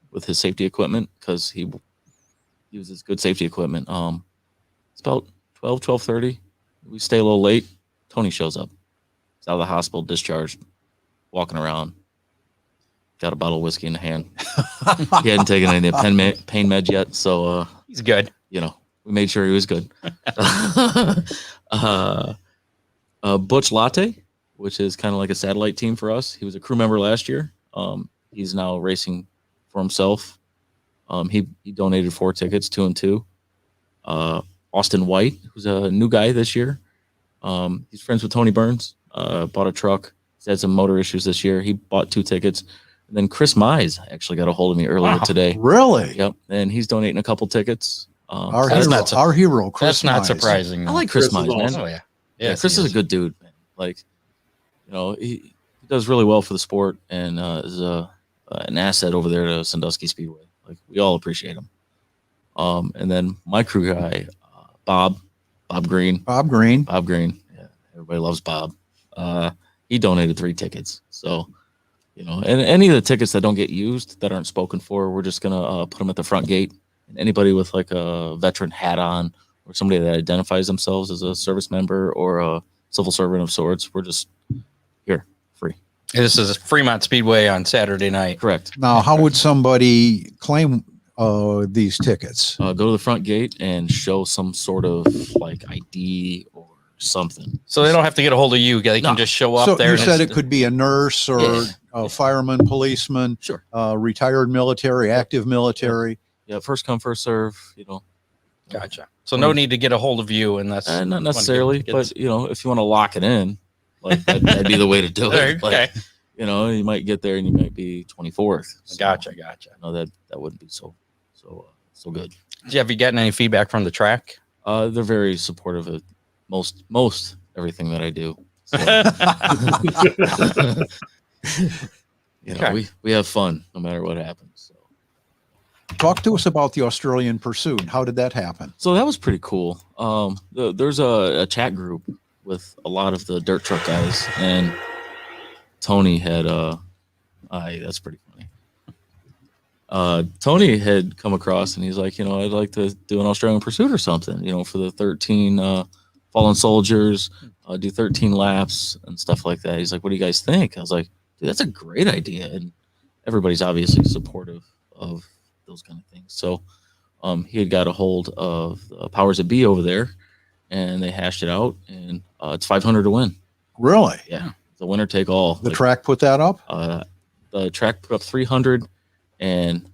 S5: with his safety equipment, because he uses good safety equipment, it's about 12:30. We stay a little late. Tony shows up. He's out of the hospital, discharged, walking around. Got a bottle of whiskey in the hand. He hadn't taken any pain meds yet, so
S2: He's good.
S5: We made sure he was good. Butch Latte, which is kind of like a satellite team for us. He was a crew member last year. He's now racing for himself. He donated 4 tickets, 2 and 2. Austin White, who's a new guy this year. He's friends with Tony Burns. Bought a truck. He's had some motor issues this year. He bought 2 tickets. And then Chris Mize actually got a hold of me earlier today.
S4: Really?
S5: Yep. And he's donating a couple tickets.
S4: Our hero, Chris
S2: That's not
S4: Mize.
S2: surprising.
S5: I like Chris
S3: Chris is
S5: Mize, man.
S3: awesome.
S2: Oh, yeah.
S5: Yeah,
S2: Yes,
S5: Chris
S2: he
S5: is a good dude, man. Like, he does really well for the sport and is an asset over there to Sandusky Speedway. Like, we all appreciate him. And then my crew guy, Bob Green.
S4: Bob Green.
S5: Yeah, everybody loves Bob. He donated 3 tickets. So, and any of the tickets that don't get used, that aren't spoken for, we're just gonna put them at the front gate. And anybody with like a veteran hat on, or somebody that identifies themselves as a service member or a civil servant of sorts, we're just here, free.
S2: This is Fremont Speedway on Saturday night.
S5: Correct.
S4: Now, how would somebody claim these tickets?
S5: Go to the front gate and show some sort of like ID or something.
S2: So they don't have to get a hold of you. They can just show up
S4: So
S2: there.
S4: you said it could be a nurse or a fireman, policeman,
S5: Sure.
S4: retired military, active military.
S5: Yeah, first come, first serve,
S2: Gotcha. So no need to get a hold of you unless
S5: not necessarily, but if you want to lock it in, like that'd be the way to do it.
S2: Okay.
S5: Like, you might get there and you might be 24th. So,
S2: Gotcha.
S5: No, that wouldn't be so good.
S2: Have you gotten any feedback from the track?
S5: They're very supportive of most everything that I do. So,
S2: Okay.
S5: we have fun no matter what happens. So.
S4: Talk to us about the Australian Pursuit. How did that happen?
S5: So that was pretty cool. There's a chat group with a lot of the dirt truck guys, and Tony had that's pretty funny. Tony had come across, and he's like, I'd like to do an Australian Pursuit or something, for the 13 fallen soldiers, do 13 laps and stuff like that. He's like, what do you guys think? I was like, dude, that's a great idea, and everybody's obviously supportive of those kind of things. So he had got a hold of the powers that be over there, and they hashed it out, and it's 500 to win.
S4: Really?
S5: Yeah, the winner take all.
S4: The track put that up?
S5: The track put up 300, and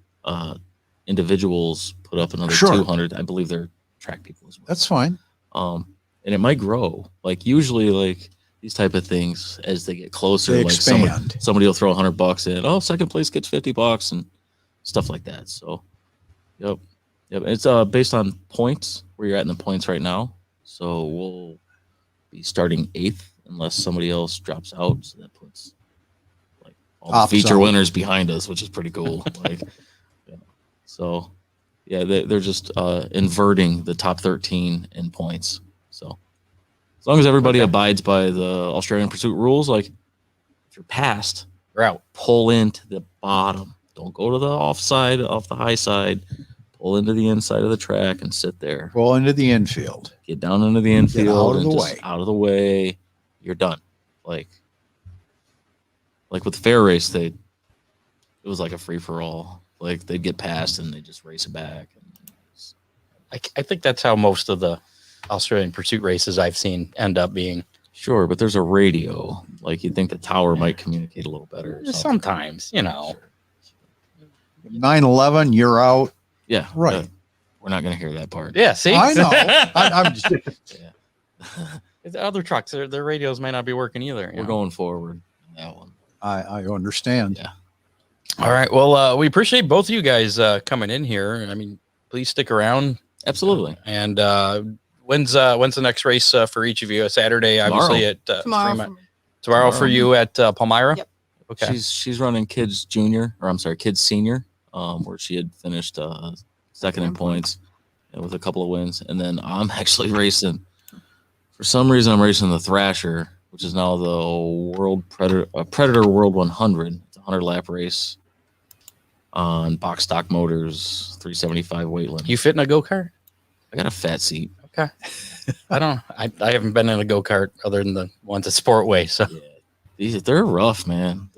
S5: individuals put up another
S4: Sure.
S5: 200. I believe they're track people as well.
S4: That's fine.
S5: And it might grow. Like usually, like these type of things, as they get closer,
S4: They
S5: like
S4: expand.
S5: somebody will throw $100 in. Oh, second place gets $50 and stuff like that. So, yep. It's based on points, where you're at in the points right now. So we'll be starting 8th unless somebody else drops out. So that puts like all the
S4: Ops
S5: feature
S4: out.
S5: winners behind us, which is pretty cool. So, yeah, they're just inverting the top 13 in points. So, as long as everybody abides by the Australian Pursuit rules, like if you're past,
S2: Route.
S5: Pull into the bottom. Don't go to the offside, off the high side. Pull into the inside of the track and sit there.
S4: Pull into the infield.
S5: Get down into the infield
S4: out of
S5: and
S4: the
S5: just
S4: way.
S5: out of the way. You're done. Like with the fair race, it was like a free for all. Like they'd get past and they just race it back.
S2: I think that's how most of the Australian Pursuit races I've seen end up being.
S5: Sure, but there's a radio. Like you'd think the tower might communicate a little better. or something.
S2: Sometimes, you know.
S4: 9/11, you're out.
S5: Yeah,
S4: Right.
S5: We're not going to hear that part.
S2: Yeah, see?
S4: I know. I'm just,
S2: The other trucks, their radios may not be working either. you
S5: We're
S2: know.
S5: going forward on that one.
S4: I understand.
S5: Yeah.
S2: All right. Well, we appreciate both of you guys coming in here. I mean, please stick around.
S5: Absolutely.
S2: And when's the next race for each of you? A Saturday, obviously at
S6: Tomorrow.
S2: Fremont. Tomorrow for you at Palmyra.
S6: Yep.
S2: Okay.
S5: She's running kids kids senior, where she had finished second in points and with a couple of wins. And then I'm actually racing. For some reason, I'm racing the Thrasher, which is now the World Predator World 100. It's a 100-lap race on box stock motors, 375 weight limit.
S2: You fit in a go-kart?
S5: I got a fat seat.
S2: Okay. I haven't been in a go-kart other than the ones at Sportway. So
S5: Yeah. They're rough, man.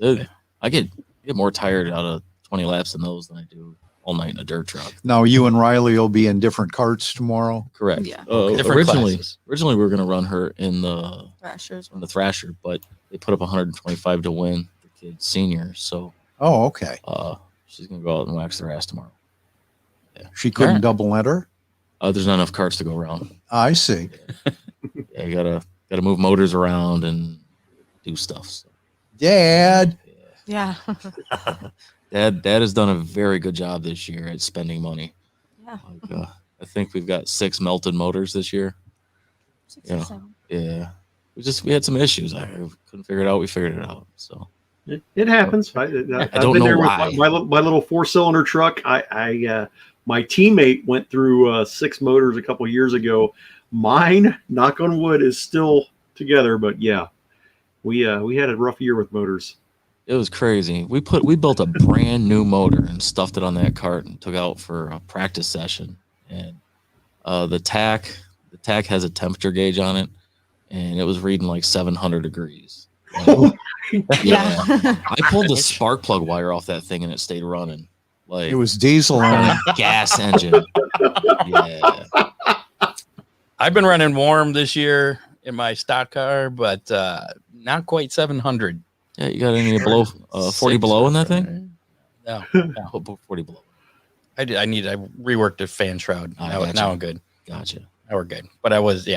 S5: I get more tired out of 20 laps than those than I do all night in a dirt truck.
S4: Now you and Riley will be in different carts tomorrow.
S5: Correct.
S6: Yeah.
S2: Different classes.
S5: Originally we were going to run her in the
S6: Thrashers.
S5: Thrasher, but they put up 125 to win the kid senior. So
S4: Oh, okay.
S5: she's going to go out and wax their ass tomorrow.
S4: She couldn't
S2: Alright.
S4: double enter.
S5: There's not enough carts to go around.
S4: I see.
S5: Yeah, you gotta move motors around and do stuff. So,
S4: Dad.
S6: Yeah.
S5: Dad has done a very good job this year at spending money.
S6: Yeah.
S5: Like, I think we've got 6 melted motors this year.
S6: 6
S5: Yeah.
S6: or 7.
S5: Yeah, we had some issues. I couldn't figure it out. We figured it out. So
S3: It happens. I've
S5: don't
S3: been
S5: know
S3: there
S5: why.
S3: with my little 4-cylinder truck. My teammate went through 6 motors a couple years ago. Mine, knock on wood, is still together. But yeah, we had a rough year with motors.
S5: it was crazy. We built a brand new motor and stuffed it on that cart and took out for a practice session. And the tack has a temperature gauge on it, and it was reading like 700 degrees.
S6: Yeah.
S5: I pulled the spark plug wire off that thing and it stayed running. Like
S4: It was diesel on
S5: on
S4: it.
S5: a gas engine. Yeah.
S2: I've been running warm this year in my stock car, but not quite 700.
S5: Yeah, you got any below 40 below in that thing?
S2: No.
S5: Oh, 40 below.
S2: I reworked the fan shroud.
S5: I
S2: Now,
S5: gotcha.
S2: now I'm good.
S5: Gotcha.
S2: Now we're good. But I was,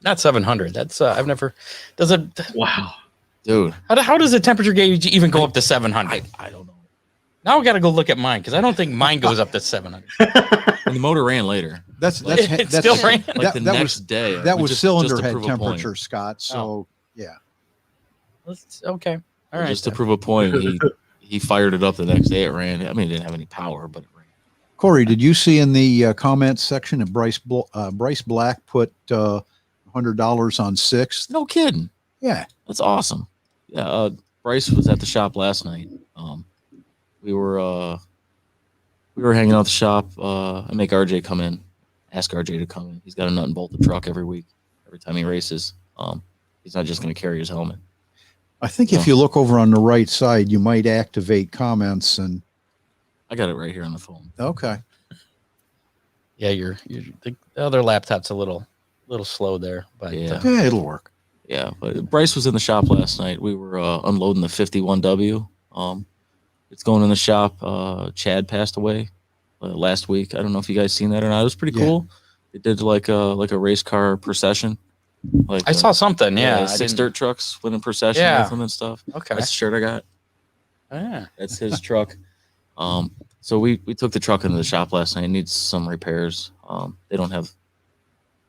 S2: not 700. That's I've never. Does it?
S3: Wow.
S5: Dude,
S2: How does the temperature gauge even go up to 700?
S5: I don't know.
S2: Now I got to go look at mine because I don't think mine goes up to 700.
S5: And the motor ran later.
S4: That's
S2: It still ran.
S5: Like the
S4: that
S5: next
S4: was
S5: day.
S4: that
S5: we
S4: was
S5: just
S4: cylinder
S5: to
S4: head
S5: prove a point.
S4: temperature, Scott. So
S2: Okay. All right.
S5: Just to prove a point, he fired it up the next day. It ran. I mean, it didn't have any power, but it ran.
S4: Corey, did you see in the comments section that Bryce Black put $100 on 6th?
S5: No kidding.
S4: Yeah.
S5: That's awesome. Yeah, Bryce was at the shop last night. We were hanging out at the shop. I make RJ come in. Ask RJ to come in. He's got a nut and bolt the truck every week, every time he races. He's not just going to carry his helmet.
S4: I think if you look over on the right side, you might activate comments and
S5: I got it right here on the phone.
S4: okay.
S2: Yeah, the other laptop's a little slow there, but
S5: Yeah.
S4: Yeah, it'll work.
S5: Yeah, but Bryce was in the shop last night. We were unloading the 51W. It's going in the shop. Chad passed away last week. I don't know if you guys seen that or not. It was pretty
S4: Yeah.
S5: cool. They did like a race car procession. Like
S2: I saw something. Yeah, I
S5: 6
S2: didn't-
S5: dirt trucks went in procession
S2: Yeah.
S5: with them and stuff.
S2: Okay.
S5: That's the shirt I got.
S2: Yeah.
S5: That's his truck. So we took the truck into the shop last night. It needs some repairs. They don't have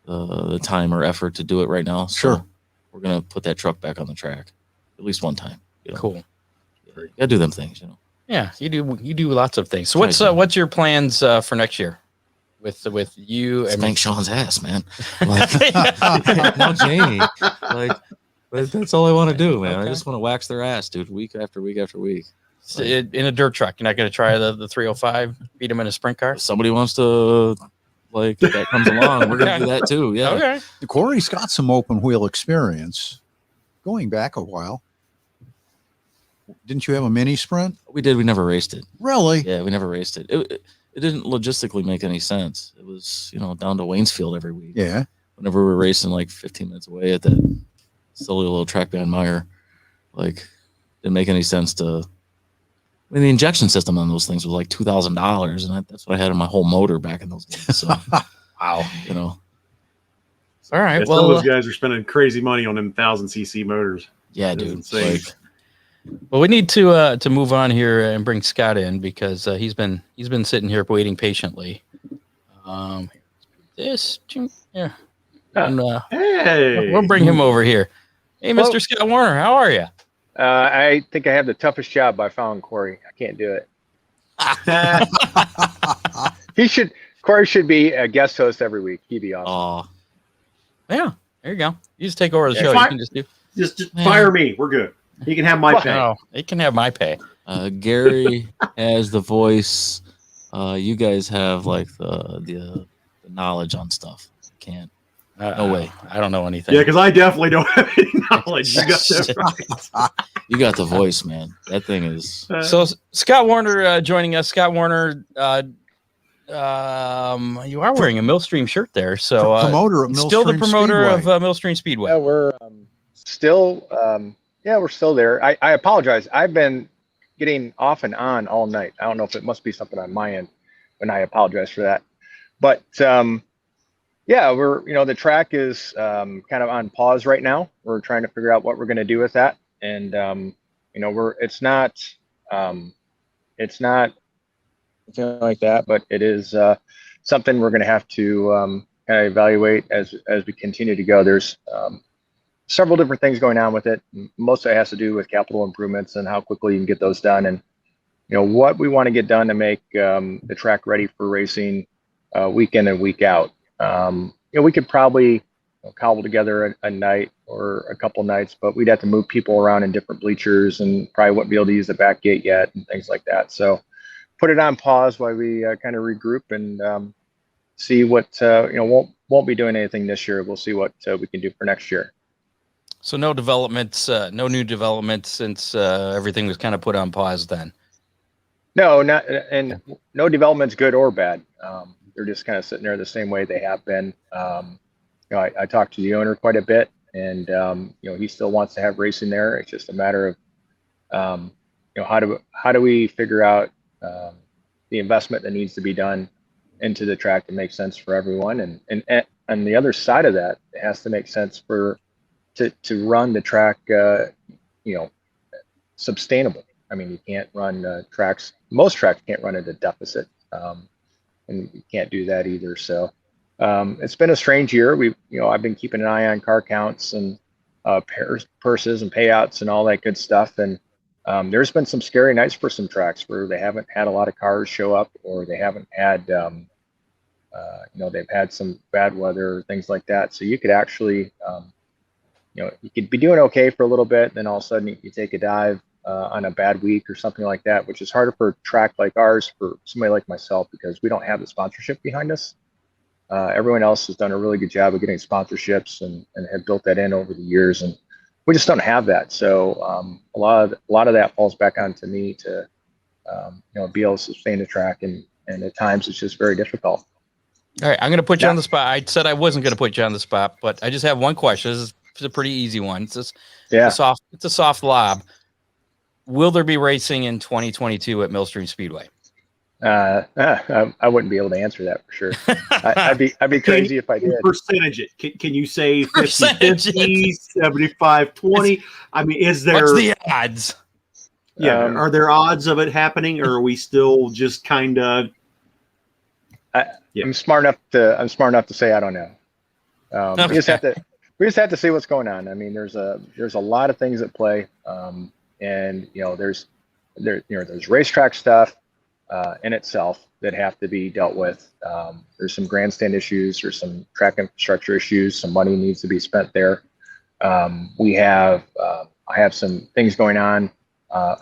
S5: the time or effort to do it right now. So
S4: Sure.
S5: we're gonna put that truck back on the track at least one time. You know?
S2: Cool.
S5: You gotta do them things, you know.
S2: Yeah, you do lots of things. So what's your plans for next year with you?
S5: Spank Sean's ass, man. Like, no, Jamie. Like, that's all I want to do, man.
S2: Okay.
S5: I just want to wax their ass, dude, week after week after week.
S2: So in a dirt truck. You're not going to try the 305, beat them in a sprint car?
S5: If somebody wants to, like, if that comes along, we're gonna do that too. Yeah.
S2: Okay.
S4: Cory's got some open wheel experience going back a while. Didn't you have a mini sprint?
S5: We did. We never raced it.
S4: Really?
S5: Yeah, we never raced it. It didn't logistically make any sense. It was, down to Waynesfield every week.
S4: Yeah.
S5: Whenever we were racing like 15 minutes away at that silly little track behind Meyer, like, didn't make any sense to. I mean, the injection system on those things was like $2,000, and that's what I had in my whole motor back in those days. So,
S2: wow.
S5: All
S2: right.
S3: Yeah,
S2: Well,
S3: some of those guys are spending crazy money on them 1,000cc motors.
S5: Yeah,
S3: That is
S5: dude.
S3: insane.
S5: Like,
S2: well, we need to move on here and bring Scott in because he's been sitting here waiting patiently. Yeah, and,
S3: Hey,
S2: we'll bring him over here. Hey,
S7: Hello.
S2: Mr. Scott Warner, how are you?
S7: I think I have the toughest job by following Cory. I can't do it. Cory should be a guest host every week. He'd be awesome.
S2: Yeah, there you go. You just take over the
S7: Yeah,
S2: show.
S3: fine.
S2: You can just do.
S3: just fire me. We're good. He can have my pay.
S2: No, he can have my pay.
S5: Gary has the voice. You guys have like the knowledge on stuff. Can't. No way.
S2: I don't know anything.
S3: Yeah, because I definitely don't have any knowledge. You got that right.
S5: You got the voice, man. That thing is.
S2: So Scott Warner joining us. Scott Warner, you are wearing a Millstream shirt there. So
S4: Promoter at Millstream
S2: still the promoter
S4: Speedway.
S2: of Millstream Speedway.
S7: Yeah, we're still we're still there. I apologize. I've been getting off and on all night. I don't know if it must be something on my end, and I apologize for that. But yeah, we're the track is kind of on pause right now. We're trying to figure out what we're going to do with that, and it's not anything like that, but it is something we're going to have to kind of evaluate as we continue to go. There's several different things going on with it. Most of it has to do with capital improvements and how quickly you can get those done, and what we want to get done to make the track ready for racing week in and week out. We could probably cobble together a night or a couple nights, but we'd have to move people around in different bleachers and probably wouldn't be able to use the back gate yet and things like that. So put it on pause while we kind of regroup and see what, won't be doing anything this year. We'll see what we can do for next year.
S2: So no developments, no new developments since everything was kind of put on pause then.
S7: No, no development's good or bad. They're just kind of sitting there the same way they have been. I talked to the owner quite a bit, and he still wants to have racing there. It's just a matter of how do we figure out the investment that needs to be done into the track to make sense for everyone, and on the other side of that, it has to make sense to run the track sustainable. I mean, you can't run most tracks can't run at a deficit, and you can't do that either. So it's been a strange year. I've been keeping an eye on car counts and purses and payouts and all that good stuff. And there's been some scary nights for some tracks where they haven't had a lot of cars show up, or they haven't had, they've had some bad weather or things like that. So you could actually, you could be doing okay for a little bit, then all of a sudden you take a dive on a bad week or something like that, which is harder for a track like ours for somebody like myself because we don't have the sponsorship behind us. Everyone else has done a really good job of getting sponsorships and have built that in over the years, and we just don't have that. So a lot of that falls back onto me to be able to sustain the track, and at times it's just very difficult.
S2: All right, I'm going to put you on the spot. I said I wasn't going to put you on the spot, but I just have one question. This is a pretty easy one. It's a soft lob. Will there be racing in 2022 at Millstream Speedway?
S7: I wouldn't be able to answer that for sure. I'd be crazy if I did.
S3: Percentage it. Can you say 50-50, 75-20? I mean, is there?
S2: What's the odds?
S3: Yeah, are there odds of it happening, or are we still just kind of?
S7: I'm smart enough to say I don't know.
S2: Okay.
S7: We just have to see what's going on. I mean, there's a lot of things at play, and there's there's racetrack stuff in itself that have to be dealt with. There's some grandstand issues, there's some track infrastructure issues, some money needs to be spent there. I have some things going on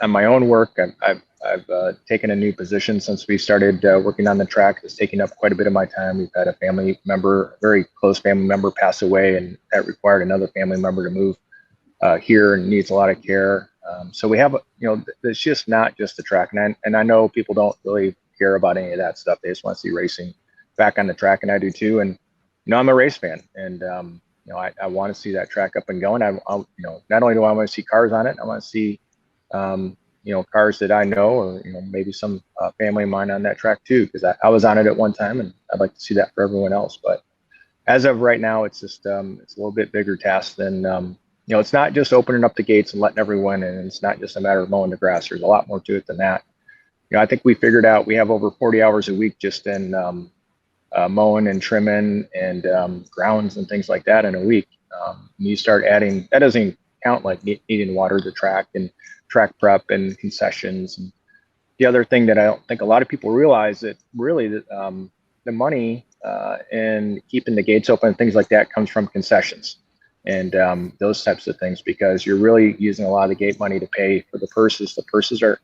S7: my own work. I've taken a new position since we started working on the track. It's taking up quite a bit of my time. We've had a family member, a very close family member, pass away, and that required another family member to move here and needs a lot of care. So we have, it's just not just the track. And I know people don't really care about any of that stuff. They just want to see racing back on the track, and I do too. And, I'm a race fan, and, I want to see that track up and going. Not only do I want to see cars on it, I want to see, cars that I know, or, maybe some family of mine on that track too, because I was on it at one time, and I'd like to see that for everyone else. But as of right now, it's just, it's a little bit bigger task than, it's not just opening up the gates and letting everyone in. And it's not just a matter of mowing the grass. There's a lot more to it than that. I think we figured out we have over 40 hours a week just in mowing and trimming and grounds and things like that in a week. You start adding, that doesn't even count like needing to water the track and track prep and concessions. And the other thing that I don't think a lot of people realize, that really the money in keeping the gates open and things like that comes from concessions and those types of things, because you're really using a lot of the gate money to pay for the purses. The purses are,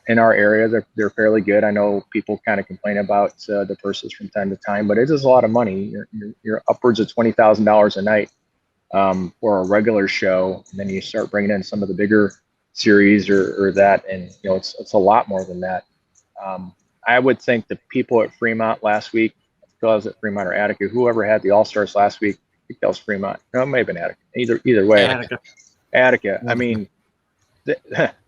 S7: in our area, they're fairly good. I know people kind of complain about the purses from time to time, but it is a lot of money. You're upwards of $20,000 a night for a regular show, and then you start bringing in some of the bigger series or that, and it's a lot more than that. I would think the people at Fremont last week, I was at Fremont or Attica, whoever had the All-Stars last week, I think that was Fremont. No, it may have been Attica. Either way, Attica. I mean,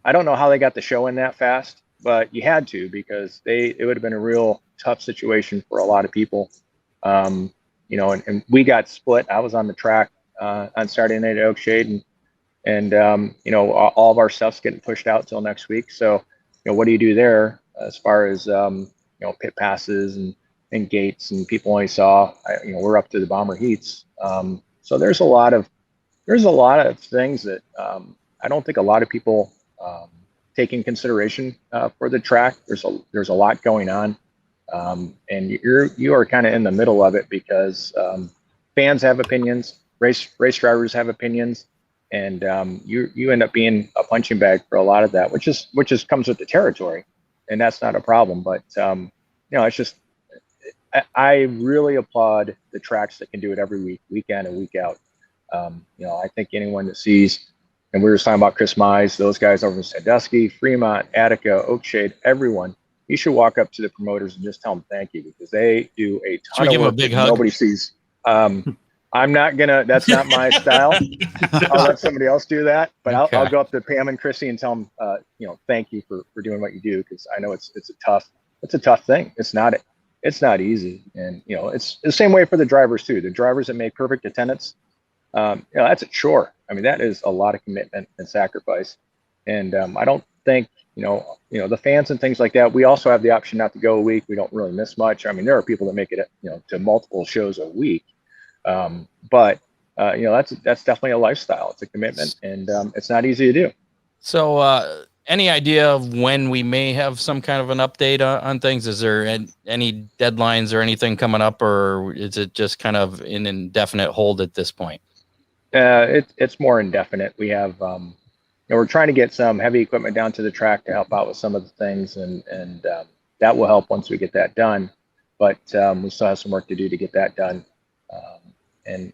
S7: I don't know how they got the show in that fast, but you had to, because it would have been a real tough situation for a lot of people. And we got split. I was on the track on Saturday night at Oakshade, and all of our stuff's getting pushed out till next week. So, what do you do there as far as pit passes and gates, and people only saw, we're up to the bomber heats. So there's a lot of things that I don't think a lot of people take in consideration for the track. There's a lot going on, and you are kind of in the middle of it, because fans have opinions, race drivers have opinions, and you end up being a punching bag for a lot of that, which is comes with the territory, and that's not a problem. But it's just, I really applaud the tracks that can do it every week, week in and week out. I think anyone that sees, and we were talking about Chris Mize, those guys over in Sandusky, Fremont, Attica, Oakshade, everyone, you should walk up to the promoters and just tell them thank you, because they do a ton of work that nobody sees. I'm not gonna, that's not my style. I'll let somebody else do that, but okay. I'll go up to Pam and Chrissy and tell them, thank you for doing what you do, because I know it's a tough thing. It's not easy, and it's the same way for the drivers too. The drivers that make perfect attendance, that's a chore. I mean, that is a lot of commitment and sacrifice, and I don't think the fans and things like that. We also have the option not to go a week. We don't really miss much. I mean, there are people that make it to multiple shows a week. But that's definitely a lifestyle. It's a commitment, and it's not easy to do.
S2: So, any idea of when we may have some kind of an update on things? Is there any deadlines or anything coming up, or is it just kind of an indefinite hold at this point?
S7: It's more indefinite. We have, we're trying to get some heavy equipment down to the track to help out with some of the things, and that will help once we get that done. But we still have some work to do to get that done. And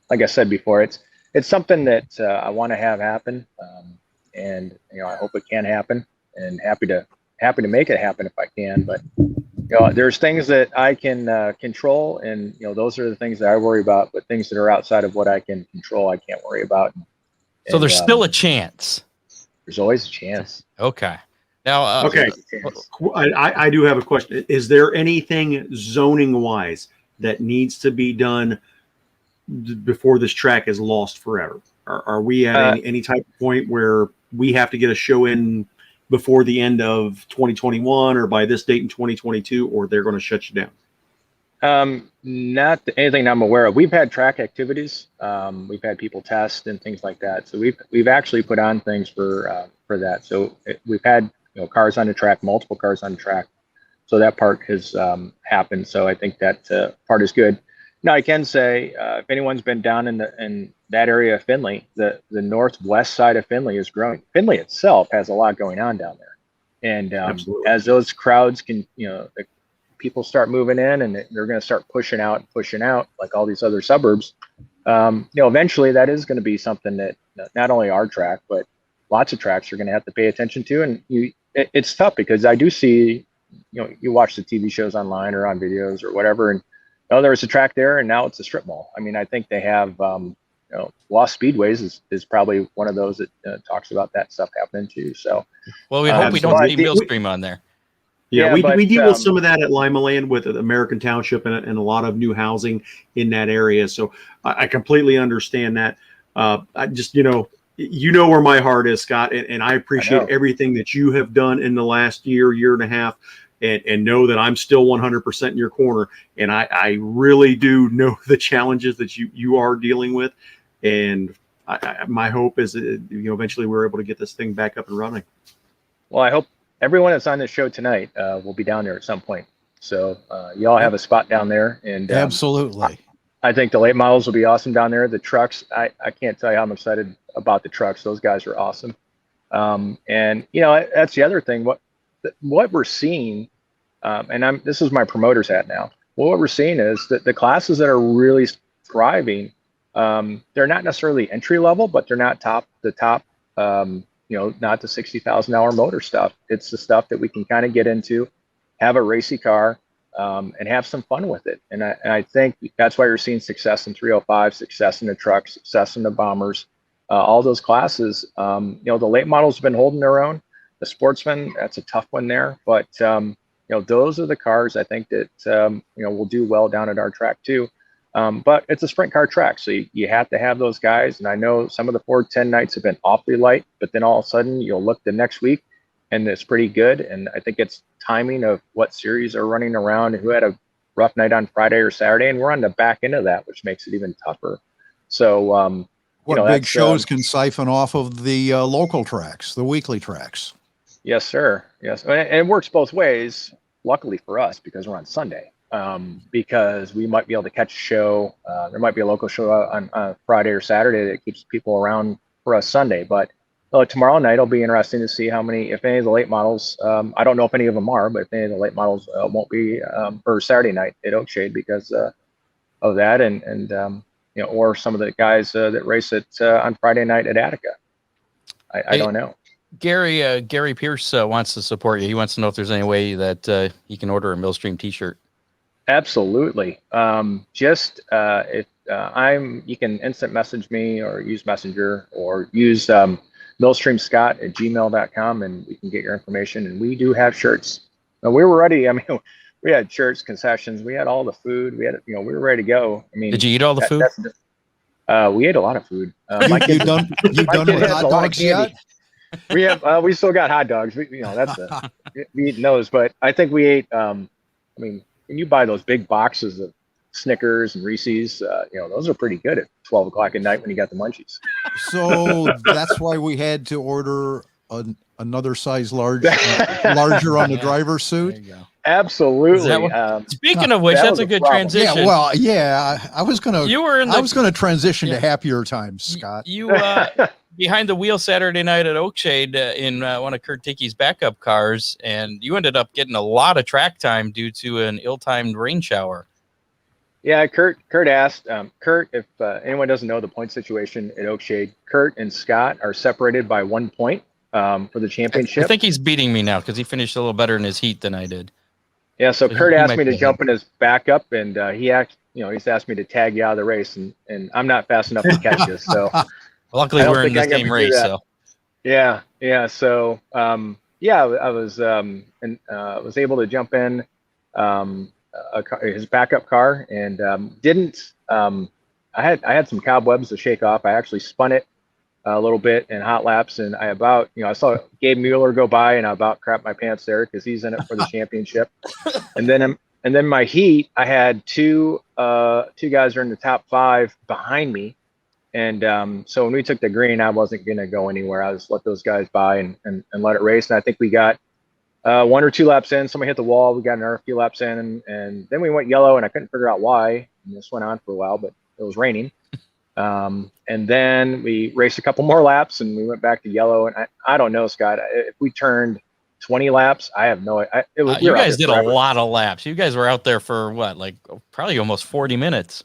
S7: like I said before, it's something that I want to have happen, and I hope it can happen, and happy to make it happen if I can. But there's things that I can control, and those are the things that I worry about. But things that are outside of what I can control, I can't worry about.
S2: So there's still a chance.
S7: There's always a chance.
S2: Okay. Now,
S3: okay. I do have a question. Is there anything zoning wise that needs to be done before this track is lost forever? Are we at any type of point where we have to get a show in before the end of 2021 or by this date in 2022, or they're going to shut you down?
S7: Not anything I'm aware of. We've had track activities. We've had people test and things like that. So we've actually put on things for that. So we've had cars on the track, multiple cars on the track. So that part has happened. So I think that part is good. Now I can say if anyone's been down in that area of Findlay, the northwest side of Findlay is growing. Findlay itself has a lot going on down there, and as those crowds can, people start moving in and they're going to start pushing out like all these other suburbs. Eventually that is going to be something that not only our track, but lots of tracks are going to have to pay attention to. And it's tough because I do see, you watch the TV shows online or on videos or whatever, and there was a track there and now it's a strip mall. I mean, I think they have, Lost Speedways is probably one of those that talks about that stuff happening too. So,
S2: well, we hope we don't see Millstream on there.
S3: Yeah, we deal with some of that at Lima Land with American Township and a lot of new housing in that area. So I completely understand that. I just, where my heart is, Scott, and I appreciate everything that you have done in the last year and a half, and know that I'm still 100% in your corner. And I really do know the challenges that you are dealing with. And my hope is that, eventually we're able to get this thing back up and running.
S7: Well, I hope everyone that's on the show tonight will be down there at some point. So you all have a spot down there. And
S4: absolutely.
S7: I think the late models will be awesome down there. The trucks, I can't tell you how I'm excited about the trucks. Those guys are awesome. And that's the other thing. What we're seeing, and this is my promoter's hat now. What we're seeing is that the classes that are really thriving, they're not necessarily entry level, but they're not the top, not the $60,000 motor stuff. It's the stuff that we can kind of get into, have a racy car, and have some fun with it. And I think that's why you're seeing success in 305, success in the trucks, success in the bombers, all those classes. The late models have been holding their own. The sportsman, that's a tough one there. But, those are the cars I think that, will do well down at our track too. But it's a sprint car track, so you have to have those guys. And I know some of the 410 nights have been awfully light, but then all of a sudden you'll look the next week and it's pretty good. And I think it's timing of what series are running around and who had a rough night on Friday or Saturday. And we're on the back end of that, which makes it even tougher. So,
S4: what big shows can siphon off of the local tracks, the weekly tracks?
S7: Yes, sir. Yes. And it works both ways, luckily for us, because we're on Sunday. Because we might be able to catch a show. There might be a local show on Friday or Saturday that keeps people around for us Sunday. But tomorrow night, it'll be interesting to see if any of the late models, I don't know if any of them are, but if any of the late models won't be for Saturday night at Oakshade because of that. And or some of the guys that race it on Friday night at Attica. I don't know.
S2: Gary Pierce wants to support you. He wants to know if there's any way that he can order a Millstream t-shirt.
S7: Absolutely. If you can instant message me or use Messenger or use millstreamscott@gmail.com and we can get your information. And we do have shirts. Now, we were ready. I mean, we had shirts, concessions, we had all the food. We had, we were ready to go. I mean,
S2: did you eat all the food?
S7: We ate a lot of food.
S4: You done with hot dogs yet?
S7: We still got hot dogs. We eating those, but I think we ate. When you buy those big boxes of Snickers and Reese's, those are pretty good at 12 o'clock at night when you got the munchies.
S4: So that's why we had to order another size larger on the driver's suit.
S2: There you go.
S7: Absolutely.
S2: Speaking of which, that's a good transition.
S4: I was gonna transition to happier times, Scott.
S2: You behind the wheel Saturday night at Oakshade in one of Kurt Dickey's backup cars, and you ended up getting a lot of track time due to an ill-timed rain shower.
S7: Yeah, Kurt asked. Kurt, if anyone doesn't know the point situation at Oakshade, Kurt and Scott are separated by 1 point for the championship.
S2: I think he's beating me now because he finished a little better in his heat than I did.
S7: Yeah, so Kurt asked me to jump in his backup, and he's asked me to tag you out of the race, and I'm not fast enough to catch you. So
S2: luckily we're in the same race. So
S7: yeah. So I was able to jump in his backup car, and I had some cobwebs to shake off. I actually spun it a little bit in hot laps, and I saw Gabe Mueller go by, and I about crapped my pants there because he's in it for the championship. And then And then my heat, I had two guys who are in the top 5 behind me. And so when we took the green, I wasn't going to go anywhere. I just let those guys by and let it race. And I think we got 1 or 2 laps in. Somebody hit the wall. We got another few laps in. And then we went yellow, and I couldn't figure out why. And this went on for a while, but it was raining. And then we raced a couple more laps, and we went back to yellow. And I don't know, Scott. If we turned 20 laps, I have no idea.
S2: You guys did a lot of laps. You guys were out there for what, like probably almost 40 minutes.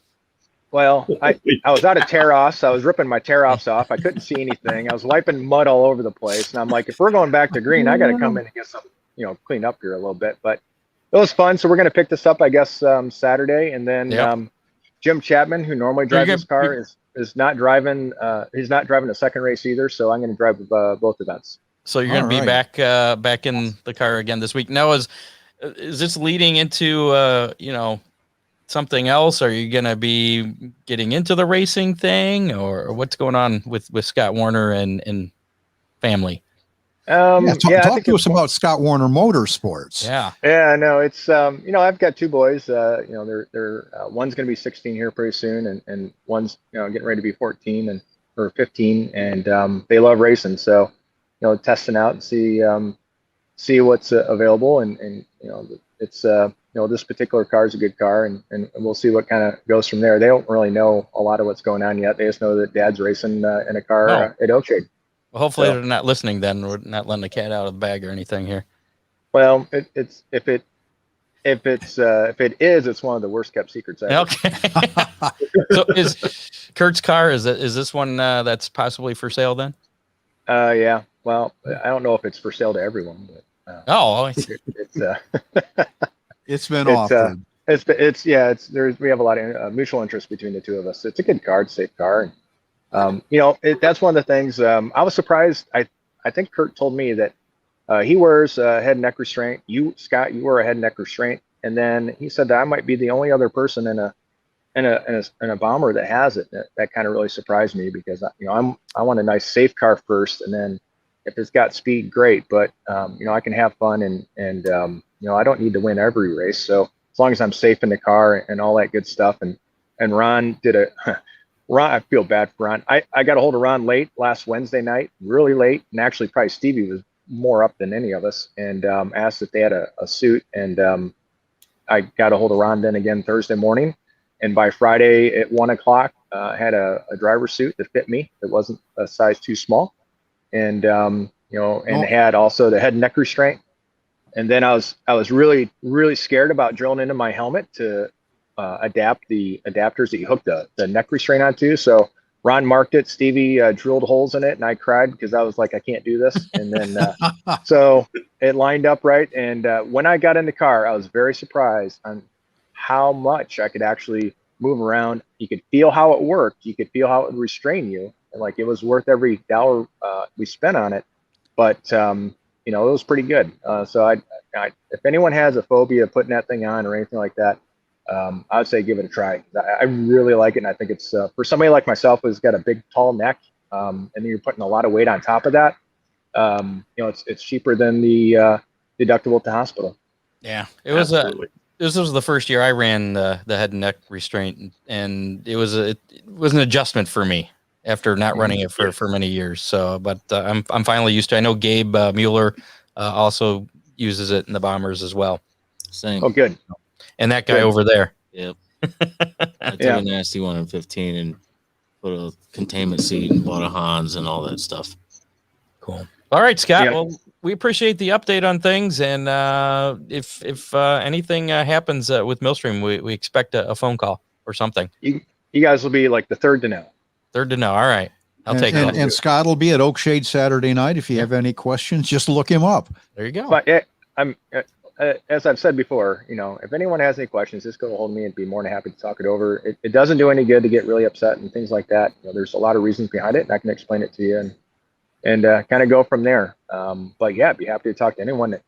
S7: Well, I was out of tear-offs. I was ripping my tear-offs off. I couldn't see anything. I was wiping mud all over the place. And I'm like, if we're going back to green, I got to come in and get some, clean up here a little bit. But it was fun. So we're going to pick this up, I guess, Saturday. And then Jim Chapman, who normally drives this car, is not driving. He's not driving the second race either. So I'm going to drive both events.
S2: So you're going to be back in the car again this week. Now, is this leading into something else? Are you going to be getting into the racing thing, or what's going on with Scott Warner and family?
S4: Talk to us about Scott Warner Motorsports.
S7: Yeah, no, it's I've got 2 boys. They're one's going to be 16 here pretty soon, and one's getting ready to be 14 or 15, and they love racing. So testing out and see what's available, and it's this particular car is a good car, and we'll see what kind of goes from there. They don't really know a lot of what's going on yet. They just know that Dad's racing in a car at Oakshade.
S2: Well, hopefully they're not listening. Then we're not letting the cat out of the bag or anything here.
S7: Well, if it is, it's one of the worst kept secrets ever.
S2: Okay. So is Kurt's car? Is this one that's possibly for sale then?
S7: Yeah. Well, I don't know if it's for sale to everyone, but
S4: it's been offered.
S7: We have a lot of mutual interest between the 2 of us. It's a good car, safe car. And, that's one of the things I was surprised. I think Kurt told me that he wears a head and neck restraint. Scott, you wear a head and neck restraint. And then he said that I might be the only other person in a bomber that has it. That kind of really surprised me, because I want a nice safe car first, and then if it's got speed, great. But I can have fun, and I don't need to win every race. So as long as I'm safe in the car and all that good stuff. And Ron did Ron, I feel bad for Ron. I got a hold of Ron late last Wednesday night, really late, and actually probably Stevie was more up than any of us, and asked if they had a suit, and I got a hold of Ron then again Thursday morning, and by Friday at 1 o'clock, had a driver suit that fit me. It wasn't a size too small, and had also the head and neck restraint. And then I was really, really scared about drilling into my helmet to adapt the adapters that you hook the neck restraint onto. So Ron marked it, Stevie drilled holes in it, and I cried because I was like, I can't do this. And then so it lined up right. And when I got in the car, I was very surprised on how much I could actually move around. You could feel how it worked. You could feel how it would restrain you. And like, it was worth every dollar we spent on it. But it was pretty good. So I if anyone has a phobia of putting that thing on or anything like that, I would say give it a try. I really like it, and I think it's for somebody like myself who's got a big, tall neck, and then you're putting a lot of weight on top of that. It's cheaper than the deductible at the hospital.
S2: Yeah, it was. This was the first year I ran the head and neck restraint, and it was an adjustment for me after not running it for many years. So, but I'm finally used to it. I know Gabe Mueller also uses it in the bombers as well.
S5: Same.
S7: Oh, good.
S2: And that guy over there.
S5: Yep. I took a nasty one in 15 and put a containment seat and bought a Hans and all that stuff.
S2: Cool. All right, Scott. Well, we appreciate the update on things, and if anything happens with Millstream, we expect a phone call or something.
S7: You guys will be like the third to know.
S2: Third to know. All right. I'll take that.
S4: And Scott will be at Oakshade Saturday night. If you have any questions, just look him up.
S2: There you go.
S7: But I'm as I've said before, if anyone has any questions, just go hold me and be more than happy to talk it over. It doesn't do any good to get really upset and things like that. There's a lot of reasons behind it, and I can explain it to you and kind of go from there. But yeah, I'd be happy to talk to anyone that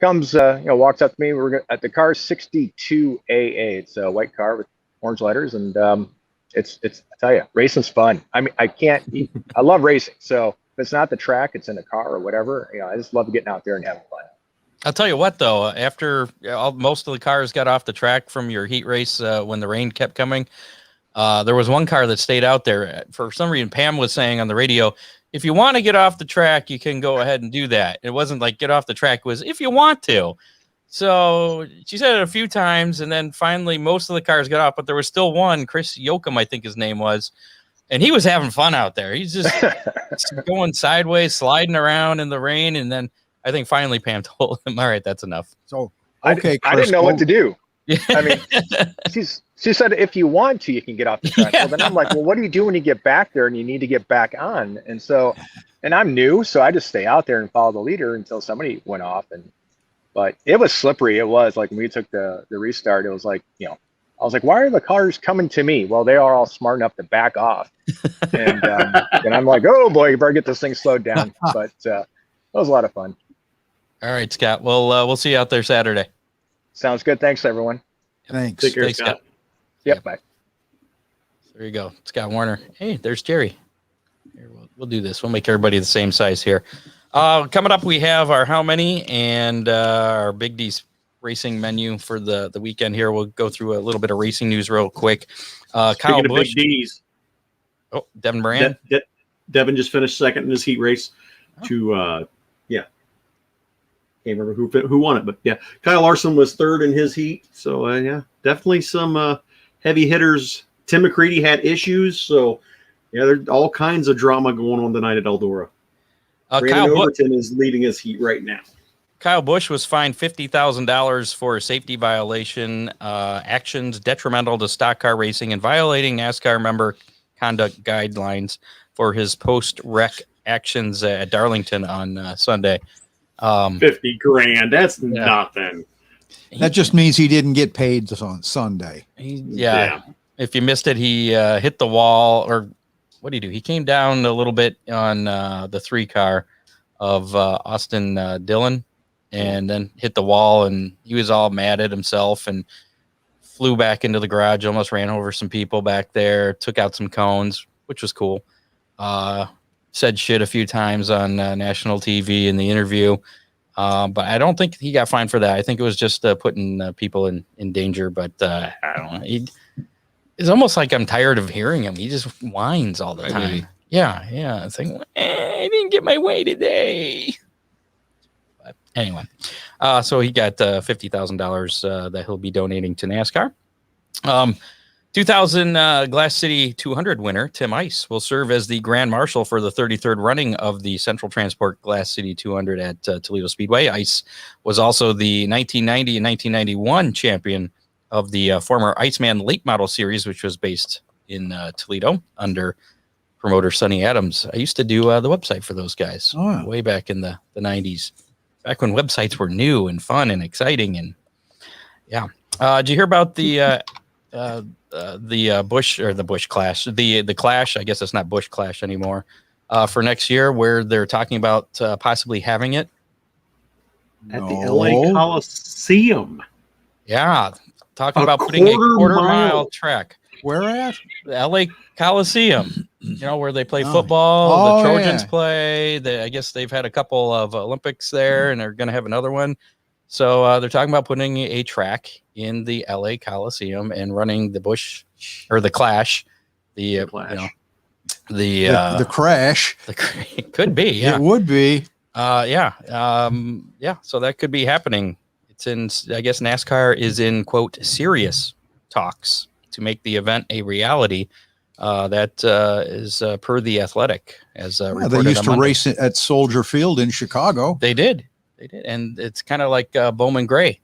S7: comes, walks up to me. We're at the car 62AA. It's a white car with orange letters, and it's I tell you, racing's fun. I mean, I love racing. So if it's not the track, it's in the car or whatever. I just love getting out there and having fun.
S2: I'll tell you what, though, after most of the cars got off the track from your heat race when the rain kept coming, there was one car that stayed out there. For some reason, Pam was saying on the radio, if you want to get off the track, you can go ahead and do that. It wasn't like get off the track. It was if you want to. So she said it a few times, and then finally most of the cars got off, but there was still one, Chris Yoakum, I think his name was, and he was having fun out there. He's just going sideways, sliding around in the rain, and then I think finally Pam told him, all right, that's enough.
S4: So, okay,
S7: I didn't know what to do.
S2: Yeah.
S7: I mean, she said, if you want to, you can get off the track.
S2: Yeah.
S7: Well, then I'm like, well, what do you do when you get back there and you need to get back on? And so, and I'm new, so I just stay out there and follow the leader until somebody went off. But it was slippery. It was like when we took the restart, it was like, I was like, why are the cars coming to me? Well, they are all smart enough to back off. And I'm like, oh boy, you better get this thing slowed down. But it was a lot of fun.
S2: All right, Scott. Well, we'll see you out there Saturday.
S7: Sounds good. Thanks, everyone.
S4: Thanks.
S3: Take care,
S2: Thanks,
S3: Scott.
S7: Yep. Bye.
S2: There you go. Scott Warner. Hey, there's Jerry. Here, we'll do this. We'll make everybody the same size here. Coming up, we have our how many and our Big D's racing menu for the weekend here. We'll go through a little bit of racing news real quick. Kyle
S3: Speaking of
S2: Busch.
S3: Big D's,
S2: Oh, Devin Moran.
S3: Devin just finished second in his heat race to can't remember who won it, but yeah, Kyle Larson was third in his heat. So yeah, definitely some heavy hitters. Tim McCready had issues, so yeah, there's all kinds of drama going on tonight at Eldora. Brandon Overton is leading his heat right now.
S2: Kyle Busch was fined $50,000 for a safety violation, actions detrimental to stock car racing, and violating NASCAR member conduct guidelines for his post-wreck actions at Darlington on Sunday.
S3: $50,000. That's nothing.
S4: That just means he didn't get paid on Sunday.
S2: Yeah. If you missed it, he hit the wall, or what did he do? He came down a little bit on the 3 car of Austin Dillon, and then hit the wall, and he was all mad at himself and flew back into the garage, almost ran over some people back there, took out some cones, which was cool. Said shit a few times on national TV in the interview. But I don't think he got fined for that. I think it was just putting people in danger. But I don't know. It's almost like I'm tired of hearing him. He just whines all the time.
S5: Maybe.
S2: Yeah. It's like, I didn't get my way today. But anyway, so he got $50,000 that he'll be donating to NASCAR. 2000 Glass City 200 winner Tim Ice will serve as the Grand Marshal for the 33rd running of the Central Transport Glass City 200 at Toledo Speedway. Ice was also the 1990 and 1991 champion of the former Iceman Late Model Series, which was based in Toledo under promoter Sonny Adams. I used to do the website for those guys way back in the 90s, back when websites were new and fun and exciting. And yeah, did you hear about the Busch or the Busch Clash, the Clash? I guess it's not Busch Clash anymore. For next year, where they're talking about possibly having it
S3: at the LA Coliseum.
S2: Yeah, talking about putting a quarter-mile track.
S4: Where at?
S2: The LA Coliseum. Where they play football. The Trojans play. I guess they've had a couple of Olympics there, and they're going to have another one. So they're talking about putting a track in the LA Coliseum and running the Busch or the Clash, the Clash. The
S4: Crash.
S2: It could be, yeah.
S4: It would be.
S2: Yeah. So that could be happening. It's in, I guess NASCAR is in, quote, serious talks to make the event a reality. That is per The Athletic. As
S4: they used to race at Soldier Field in Chicago.
S2: They did. And it's kind of like Bowman Gray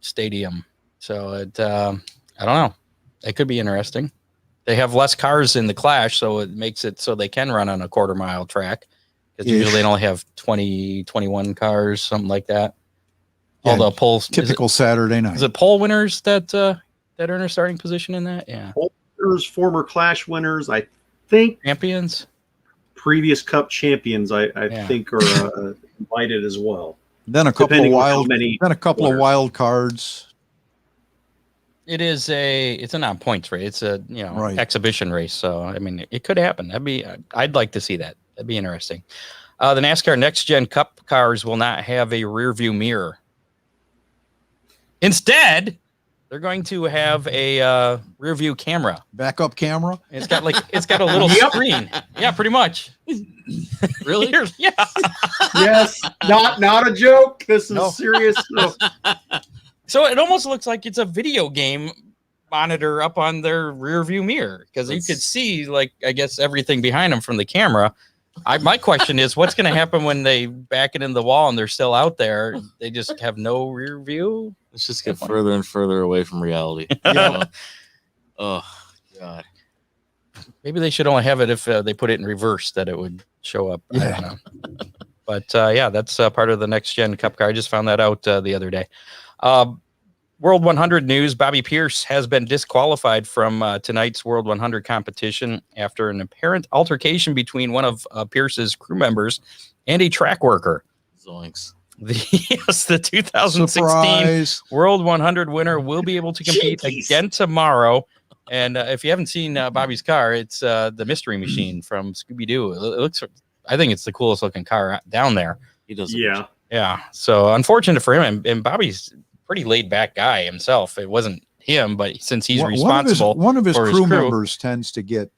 S2: Stadium. So I don't know. It could be interesting. They have less cars in the Clash, so it makes it so they can run on a quarter-mile track. Because usually they only have 20, 21 cars, something like that.
S4: Yeah,
S2: all the polls.
S4: Typical Saturday night.
S2: Is it poll winners that earn a starting position in that? Yeah.
S3: Poll winners, former Clash winners, I think.
S2: Champions?
S3: Previous Cup champions, I think, are invited as well.
S4: Then a couple of wild cards.
S2: It's a non-points race. It's a exhibition race. So I mean, it could happen. I'd like to see that. That'd be interesting. The NASCAR Next Gen Cup cars will not have a rear view mirror Instead, they're going to have a rear view camera.
S4: Backup camera.
S2: It's got a little screen. Yeah, pretty much.
S5: Really?
S2: Yeah.
S3: Yes, not a joke. This is
S2: No.
S3: serious stuff.
S2: So it almost looks like it's a video game monitor up on their rear view mirror because you could see, like, I guess everything behind them from the camera. My question is, what's going to happen when they back it in the wall and they're still out there? They just have no rear view.
S5: Let's just get further and further away from reality.
S2: Yeah.
S5: Oh God.
S2: Maybe they should only have it if they put it in reverse, that it would show up. I don't know. But yeah, that's part of the next gen Cup car. I just found that out the other day. World 100 news. Bobby Pierce has been disqualified from tonight's World 100 competition after an apparent altercation between one of Pierce's crew members and a track worker.
S5: Zoinks.
S2: The 2016
S4: Surprise.
S2: World 100 winner will be able to compete
S3: Jinkies.
S2: again tomorrow. And if you haven't seen Bobby's car, it's the Mystery Machine from Scooby-Doo. It looks, I think it's the coolest looking car down there.
S5: He does.
S3: Yeah.
S2: Yeah. So unfortunate for him. And Bobby's a pretty laid back guy himself. It wasn't him, but since he's responsible,
S4: one of his
S2: for his
S4: crew
S2: crew.
S4: members tends to get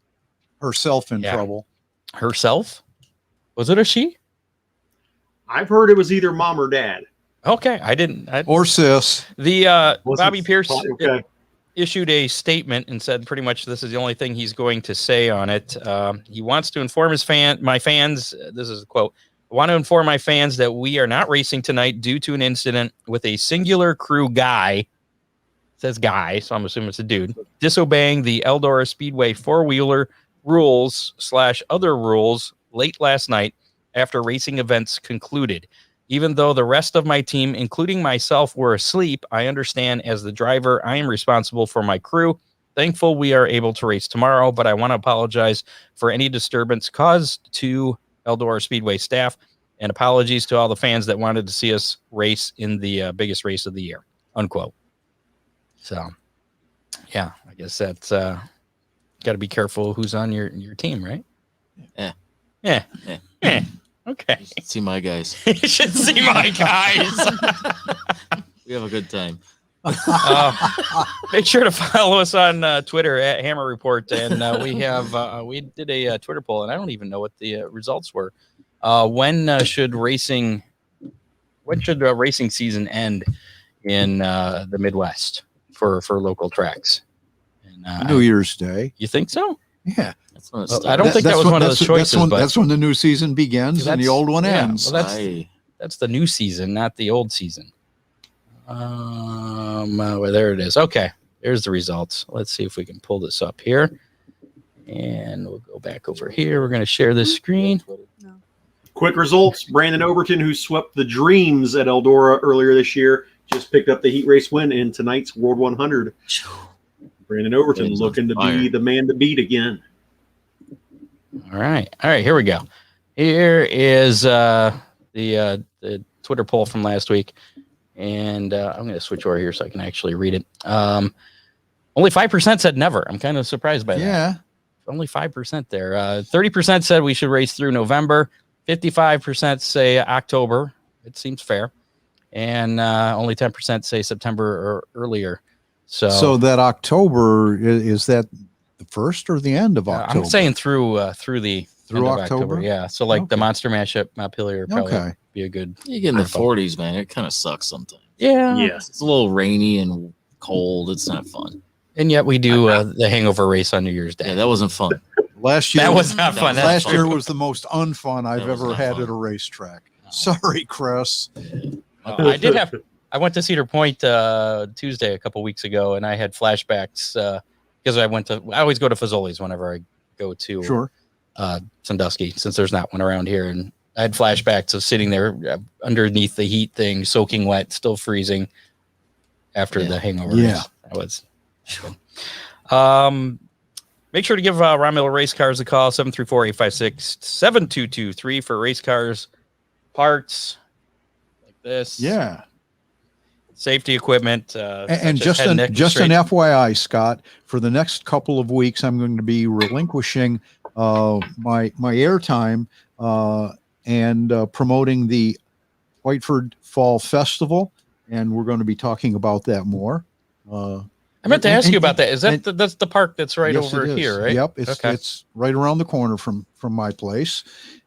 S4: herself in
S2: Yeah.
S4: trouble.
S2: herself, was it a she?
S3: I've heard it was either mom or dad.
S2: Okay.
S4: Or sis.
S2: The
S3: Was
S2: Bobby
S3: it-
S2: Pierce
S3: Okay.
S2: issued a statement and said pretty much this is the only thing he's going to say on it. He wants to inform my fans. This is a quote. I want to inform my fans that we are not racing tonight due to an incident with a singular crew guy. It says guy, so I'm assuming it's a dude, disobeying the Eldora Speedway four-wheeler rules/other rules late last night after racing events concluded. Even though the rest of my team, including myself, were asleep, I understand as the driver, I am responsible for my crew. Thankful we are able to race tomorrow, but I want to apologize for any disturbance caused to Eldora Speedway staff, and apologies to all the fans that wanted to see us race in the biggest race of the year, unquote. So, yeah, I guess that's got to be careful who's on your team, right?
S5: Yeah.
S2: Yeah.
S5: Yeah.
S2: Yeah. Okay.
S5: You should see my guys.
S2: You should see my guys.
S5: We have a good time.
S2: Make sure to follow us on Twitter at Hammer Report, and we have we did a Twitter poll, and I don't even know what the results were. When should racing season end in the Midwest for local tracks? And,
S4: New Year's Day.
S2: You think so?
S4: Yeah.
S5: That's when it
S2: Well,
S5: starts.
S2: I don't think that was one of the choices, but
S4: that's when the new season begins and the
S2: That's-
S4: old one
S2: yeah,
S4: ends.
S2: well,
S5: Aye.
S2: that's the new season, not the old season. Well, there it is. Okay, there's the results. Let's see if we can pull this up here, and we'll go back over here. We're going to share this screen.
S3: Quick results. Brandon Overton, who swept the Dreams at Eldora earlier this year, just picked up the heat race win in tonight's World 100. Brandon Overton
S5: Brandon's on
S3: looking to be
S5: fire.
S3: the man to beat again.
S2: All right, here we go. Here is the Twitter poll from last week, and I'm going to switch over here so I can actually read it. Only 5% said never. I'm kind of surprised by that.
S4: Yeah.
S2: Only 5% there. 30% said we should race through November. 55% say October. It seems fair. And only 10% say September or earlier.
S4: So that October, is that the first or the end of October?
S2: I'm saying through the
S4: Through
S2: end of
S4: October?
S2: Yeah. So like the
S4: Okay.
S2: Monster Mash at Montpelier probably
S4: Okay.
S2: be a good.
S5: You get in the
S2: Info.
S5: 40s, man. It kind of sucks sometimes.
S2: Yeah.
S3: Yes.
S5: It's a little rainy and cold. It's not fun.
S2: And yet we do the hangover race on New Year's Day.
S5: Yeah, that wasn't fun.
S4: Last year,
S2: That was not
S5: That
S2: fun.
S5: was
S2: That's
S4: last
S2: fun.
S4: year was the most unfun I've
S5: That was
S4: ever
S5: not
S4: had
S5: fun.
S4: at a racetrack. Sorry, Chris.
S2: I did have. I went to Cedar Point Tuesday a couple weeks ago, and I had flashbacks because I always go to Fazoli's whenever I go to
S4: Sure.
S2: Sandusky, since there's not one around here. And I had flashbacks of sitting there underneath the heat thing, soaking wet, still freezing after
S5: Yeah.
S2: the hangover.
S4: Yeah.
S2: race. That was. Make sure to give Ron Miller Race Cars a call, 734-856-7223 for race cars, parts like this.
S4: Yeah.
S2: Safety equipment.
S4: And
S2: such as
S4: just
S2: head,
S4: an
S2: neck
S4: FYI, Scott, for the next couple of weeks, I'm going to be relinquishing my airtime and promoting the Whiteford Fall Festival. and we're going to be talking about that more.
S2: I meant to ask you about that. Is that that's the park that's right
S4: yes,
S2: over
S4: it is.
S2: here, right?
S4: Yep,
S2: Okay.
S4: it's right around the corner from my place,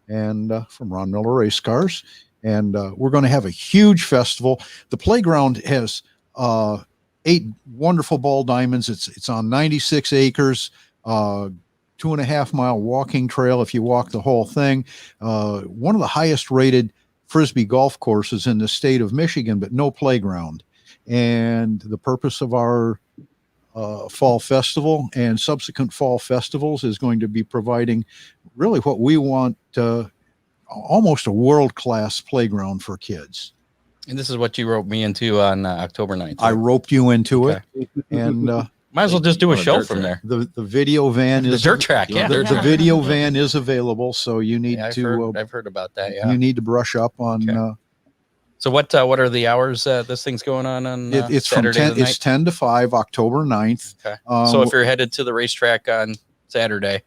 S4: and from Ron Miller Race Cars, and we're going to have a huge festival. The playground has 8 wonderful ball diamonds. It's on 96 acres. 2.5 mile walking trail if you walk the whole thing. One of the highest rated Frisbee golf courses in the state of Michigan, but no playground. And the purpose of our fall festival and subsequent fall festivals is going to be providing really what we want, almost a world-class playground for kids.
S2: And this is what you roped me into on October 9th.
S4: I
S2: right?
S4: roped you into
S2: Okay.
S4: it, and
S2: Might as well just do a
S5: On a
S2: show
S5: dirt
S2: from
S5: track.
S2: there.
S4: the video van
S2: The
S4: is
S2: dirt track, yeah.
S4: the video van is available, so you need
S2: Yeah,
S4: to
S2: I've heard about that. Yeah.
S4: you need to brush up on.
S2: Okay. So what are the hours this thing's going on
S4: It's from
S2: Saturday
S4: 10.
S2: the night?
S4: It's 10 to 5, October 9th.
S2: Okay. So if you're headed to the racetrack on Saturday,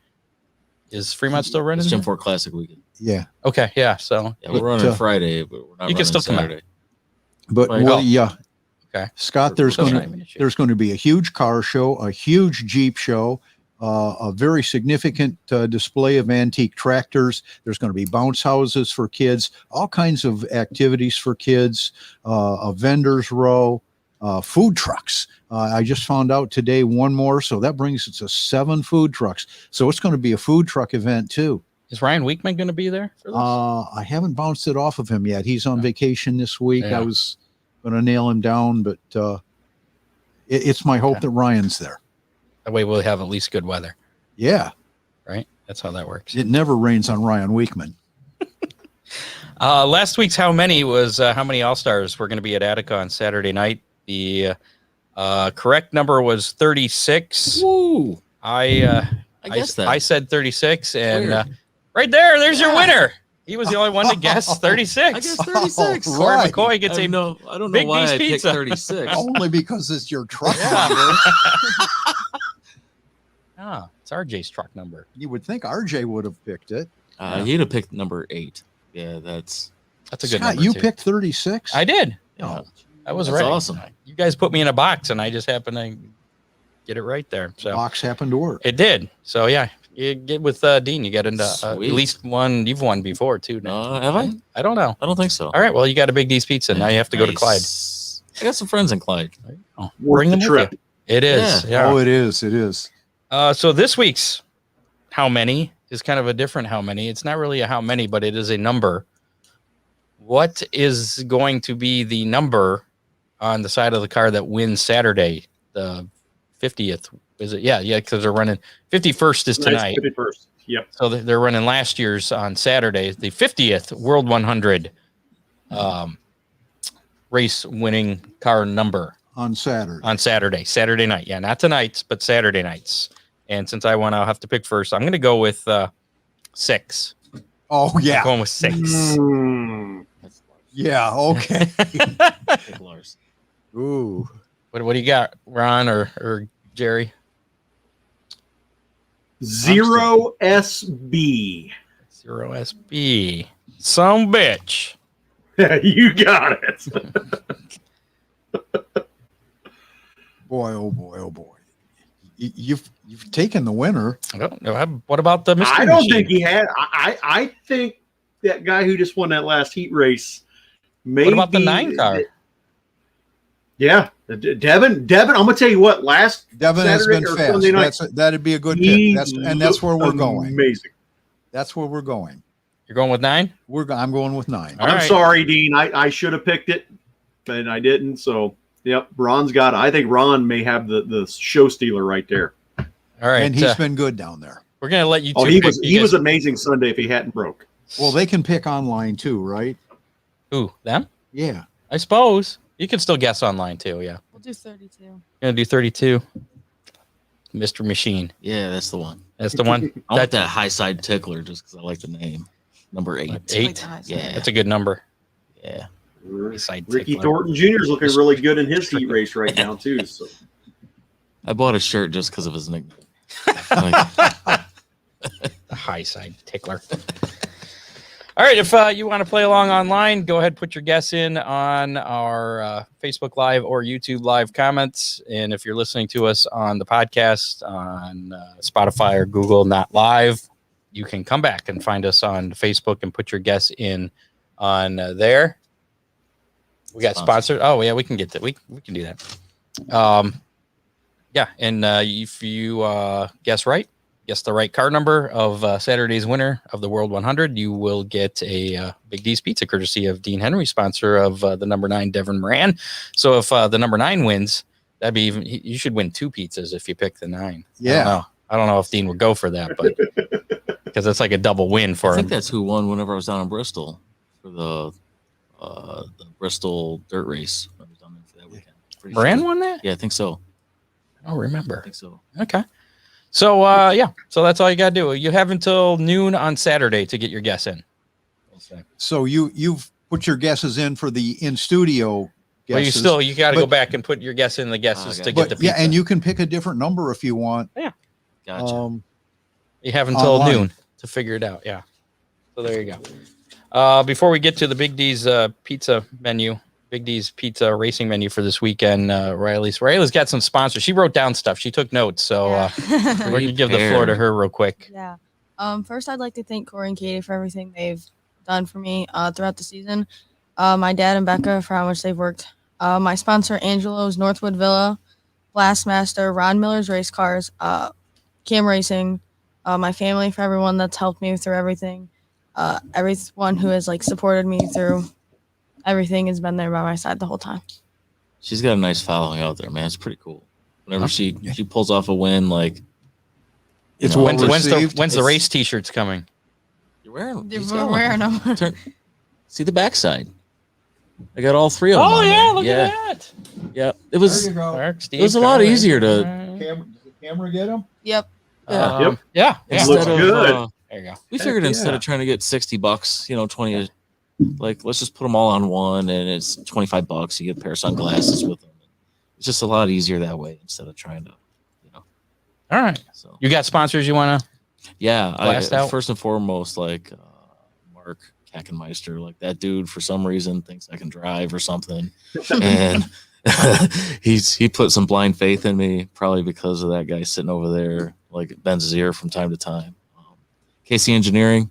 S2: is Fremont still running?
S5: It's Gym 4 Classic weekend.
S4: Yeah,
S2: Okay, yeah. So
S5: Yeah, we're
S4: But,
S5: running Friday, but we're not
S2: you can
S5: running
S2: still come out.
S5: Saturday.
S4: but
S5: Right.
S4: well,
S2: Oh.
S4: yeah.
S2: Okay.
S4: Scott, there's
S5: That's
S4: going to
S5: fine.
S4: there's going to be a huge car show, a huge Jeep show, a very significant display of antique tractors. There's going to be bounce houses for kids, all kinds of activities for kids, a vendor's row, food trucks. I just found out today one more, so that brings it to 7 food trucks. So it's going to be a food truck event too.
S2: Is Ryan Weekman going to be there for this?
S4: I haven't bounced it off of him yet. He's on vacation this week.
S2: Yeah.
S4: I was going to nail him down, but it's my hope
S2: Okay.
S4: that Ryan's there.
S2: That way we'll have at least good weather,
S4: Yeah,
S2: right? That's how that works.
S4: it never rains on Ryan Weekman.
S2: Last week's How Many was how many All-Stars were going to be at Attica on Saturday night. The correct number was 36.
S5: Woo!
S2: I
S5: guess that.
S2: I said 36, and
S5: Weird.
S2: right there's your winner. He was the only one to guess 36.
S5: I guess 36.
S4: Oh,
S2: Cory
S4: right.
S2: McCaughey gets
S5: I
S2: a
S5: don't know
S2: Big
S5: why
S2: D's
S5: I picked
S2: pizza.
S5: 36.
S4: Only because it's your truck
S2: Yeah.
S4: number.
S2: It's RJ's truck number.
S4: You would think RJ would have picked it.
S5: He'd have picked number 8. Yeah, that's
S2: a good
S4: Scott,
S2: number.
S4: you
S2: too.
S4: picked 36?
S2: I did.
S5: yeah.
S2: I was
S5: That's
S2: right.
S5: awesome.
S2: You guys put me in a box, and I just happened to get it right there. So
S4: Box happened to work.
S2: it did. So yeah, you get with Dean. You get into at
S5: Sweet.
S2: least one. You've won before too. Now.
S5: Have I?
S2: I don't know.
S5: I don't think so.
S2: All right. Well, you got a Big D's Pizza. Now you have to go to Clyde.
S5: Nice. I got some friends in Clyde.
S2: Oh,
S3: Worth
S2: bring
S3: the
S2: them
S3: trip.
S2: with you. It is. Yeah.
S4: Oh, it is. It is.
S2: So this week's How Many is kind of a different How Many. It's not really a how many, but it is a number. What is going to be the number on the side of the car that wins Saturday, the 50th? Is it? Yeah, because they're running 51st is tonight.
S3: 51st. Yep.
S2: So they're running last year's on Saturday, the 50th World 100 race winning car number
S4: On Saturday.
S2: on Saturday night. Yeah, not tonight, but Saturday nights. And since I won, I'll have to pick first. I'm going to go with 6.
S4: Oh,
S2: I'm
S4: yeah.
S2: going with 6.
S3: Mm.
S4: Yeah. Okay.
S5: Pick Lars.
S4: Ooh.
S2: What do you got, Ron or Jerry?
S3: 0 SB.
S2: 0 SB. Some bitch.
S3: You got it.
S4: Boy, oh boy, oh boy. You've taken the winner.
S2: I don't know. What about the mystery
S3: I don't
S2: machine?
S3: think he had. I think that guy who just won that last heat race. Maybe,
S2: What about the 9 car?
S3: Yeah, Devin. I'm gonna tell you what. Last
S4: Devin
S3: Saturday
S4: has been
S3: or
S4: fast.
S3: Sunday night,
S4: That'd be a good
S3: he
S4: pick. That's where we're
S3: looked
S4: going.
S3: Amazing.
S4: That's where we're going.
S2: You're going with 9?
S4: I'm going with 9.
S2: All
S3: I'm
S2: right.
S3: sorry, Dean. I should have picked it, but I didn't. So, yep, Ron's got it. I think Ron may have the show stealer right there.
S2: All right.
S4: And he's been good down there.
S2: We're going to let you two
S3: Oh, he
S2: pick.
S3: was
S2: You guys-
S3: was amazing Sunday if he hadn't broke.
S4: Well, they can pick online too, right?
S2: Who? Them?
S4: Yeah.
S2: I suppose. You can still guess online too, yeah.
S6: We'll do 32.
S2: Gonna do 32. Mr. Machine.
S5: Yeah, that's the one.
S2: That's the one.
S5: I want that high side tickler just because I like the name. Number 8.
S2: 8.
S6: Like the high side.
S5: Yeah.
S2: That's a good number.
S5: Yeah.
S2: Side
S3: Ricky
S2: tickler.
S3: Thornton Jr. is looking really good in his heat race right now too. So
S5: I bought a shirt just because of his nickname.
S2: The high side tickler. All right, if you want to play along online, go ahead, put your guess in on our Facebook Live or YouTube Live comments. And if you're listening to us on the podcast on Spotify or Google, not live, you can come back and find us on Facebook and put your guess in on there. We got sponsored. Oh, yeah, we can get that. We can do that. Yeah, and if you guess the right card number of Saturday's winner of the World 100, you will get a Big D's Pizza, courtesy of Dean Henry, sponsor of the number 9, Devin Moran. So if the number 9 wins, that'd be even. You should win 2 pizzas if you pick the 9.
S4: Yeah.
S2: I don't know if Dean would go for that, but because it's like a double win for him.
S5: I think that's who won whenever I was down in Bristol for the Bristol dirt race. I was down there for that weekend.
S2: Moran won that?
S5: Yeah, I think so.
S2: I don't remember.
S5: I think so.
S2: Okay. So, so that's all you got to do. You have until noon on Saturday to get your guess in.
S4: So you've put your guesses in for the in-studio guesses.
S2: Well, you got to go back and put your guess in the guesses to get the pizza.
S4: Yeah, and you can pick a different number if you want.
S2: Yeah.
S5: Gotcha.
S2: You have until
S4: online.
S2: noon to figure it out. Yeah. So there you go. Before we get to the Big D's pizza menu, Big D's pizza racing menu for this weekend, Riley's got some sponsors. She wrote down stuff. She took notes. So we're going to give the floor to her real quick.
S6: Yeah. First, I'd like to thank Cory and Katie for everything they've done for me throughout the season. My dad and Becca for how much they've worked. My sponsor, Angelo's Northwood Villa, Blastmaster, Ron Miller's Race Cars, C.A.M Racing, my family for everyone that's helped me through everything. Everyone who has supported me through everything has been there by my side the whole time.
S5: She's got a nice following out there, man. It's pretty cool. Whenever she pulls off a win,
S4: It's
S5: well
S2: When's
S4: received.
S2: the race T-shirts coming?
S5: you're wearing them.
S6: We're wearing them.
S5: See the backside. I got all 3 of them.
S2: Oh
S5: on
S2: yeah,
S5: there.
S2: look at that.
S5: Yeah, it was.
S4: There you go.
S2: Mark, Steve,
S5: It was a lot
S2: Carly.
S5: easier to.
S4: Does the camera get them?
S6: Yep.
S2: Yeah.
S3: Looks
S5: Instead of,
S3: good.
S2: There you go.
S5: we figured instead
S3: yeah.
S5: of trying to get $60, 20, let's just put them all on one, and it's $25. You get a pair of sunglasses with them. It's just a lot easier that way instead of trying to,
S2: All right.
S5: So
S2: You got sponsors you want to?
S5: yeah,
S2: Blast out?
S5: first and foremost, Mark Kackenmeister, that dude for some reason thinks I can drive or something, and he put some blind faith in me, probably because of that guy sitting over there, bends his ear from time to time. KC Engineering,